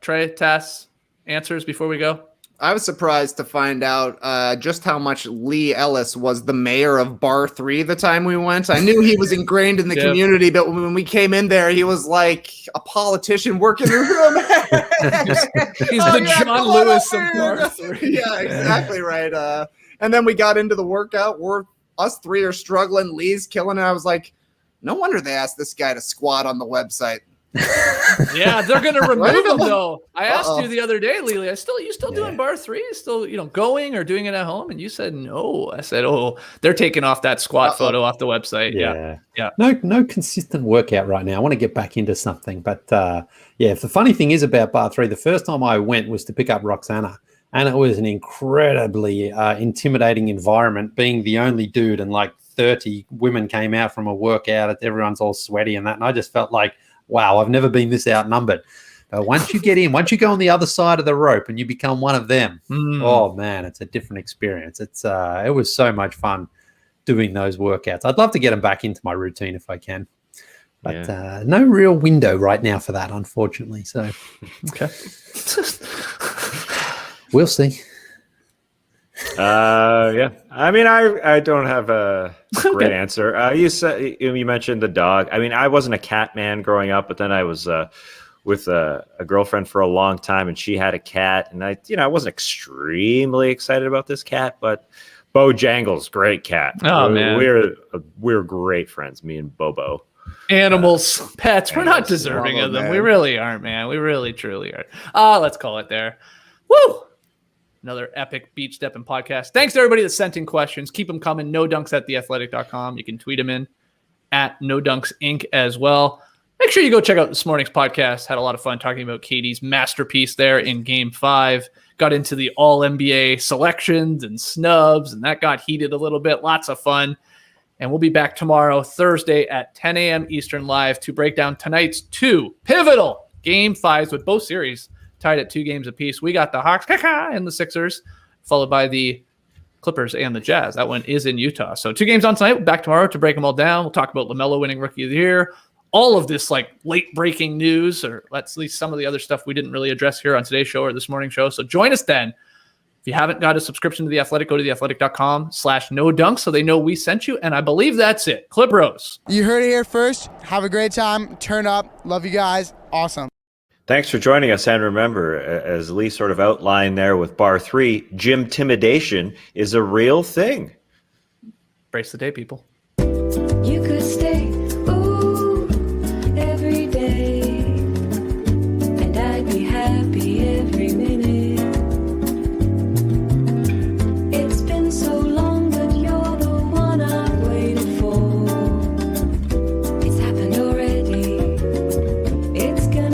Trey, Tass, answers before we go? I was surprised to find out just how much Lee Ellis was the mayor of Bar 3 the time we went. I knew he was ingrained in the community, but when we came in there, he was like a politician working the room. He's the John Lewis of Bar 3. Yeah, exactly right. And then we got into the workout. Us three are struggling. Lee's killing it. I was like, no wonder they asked this guy to squat on the website. Yeah, they're gonna remove him though. I asked you the other day, Lily. You still doing Bar 3? Still, going or doing it at home? And you said no. I said, they're taking off that squat photo off the website. Yeah. No consistent workout right now. I want to get back into something, but the funny thing is about Bar 3. The first time I went was to pick up Roxana, and it was an incredibly intimidating environment. Being the only dude, and like 30 women came out from a workout. Everyone's all sweaty and that, and I just felt like, wow, I've never been this outnumbered. But once you get in, once you go on the other side of the rope and you become one of them, oh man, it's a different experience. It was so much fun doing those workouts. I'd love to get them back into my routine if I can, but no real window right now for that, unfortunately. So, okay, we'll see. I mean, I don't have a great answer. You mentioned the dog. I mean, I wasn't a cat man growing up, but then I was with a girlfriend for a long time, and she had a cat, and I wasn't extremely excited about this cat, but Bojangles, great cat. Oh man, we're great friends, me and Bobo. Animals, pets, we're not deserving of them. Man. We really aren't, man. We really, truly are. Let's call it there. Woo! Another epic beach stepping podcast. Thanks to everybody that sent in questions. Keep them coming. NoDunks@theathletic.com. You can tweet them in at NoDunks Inc. as well. Make sure you go check out this morning's podcast. Had a lot of fun talking about KD's masterpiece there in Game 5. Got into the All-NBA selections and snubs, and that got heated a little bit. Lots of fun. And we'll be back tomorrow, Thursday at 10 a.m. Eastern live to break down tonight's 2 pivotal Game 5s with both series tied at 2 games apiece. We got the Hawks and the Sixers, followed by the Clippers and the Jazz. That one is in Utah. So 2 games on tonight. We're back tomorrow to break them all down. We'll talk about LaMelo winning Rookie of the Year. All of this like late breaking news, or at least some of the other stuff we didn't really address here on today's show or this morning's show. So join us then. If you haven't got a subscription to The Athletic, go to theathletic.com/NoDunks so they know we sent you. And I believe that's it. Clip Rose. You heard it here first. Have a great time. Turn up. Love you guys. Awesome. Thanks for joining us. And remember, as Lee sort of outlined there with Bar 3, gym-timidation is a real thing. Brace the day, people. You could stay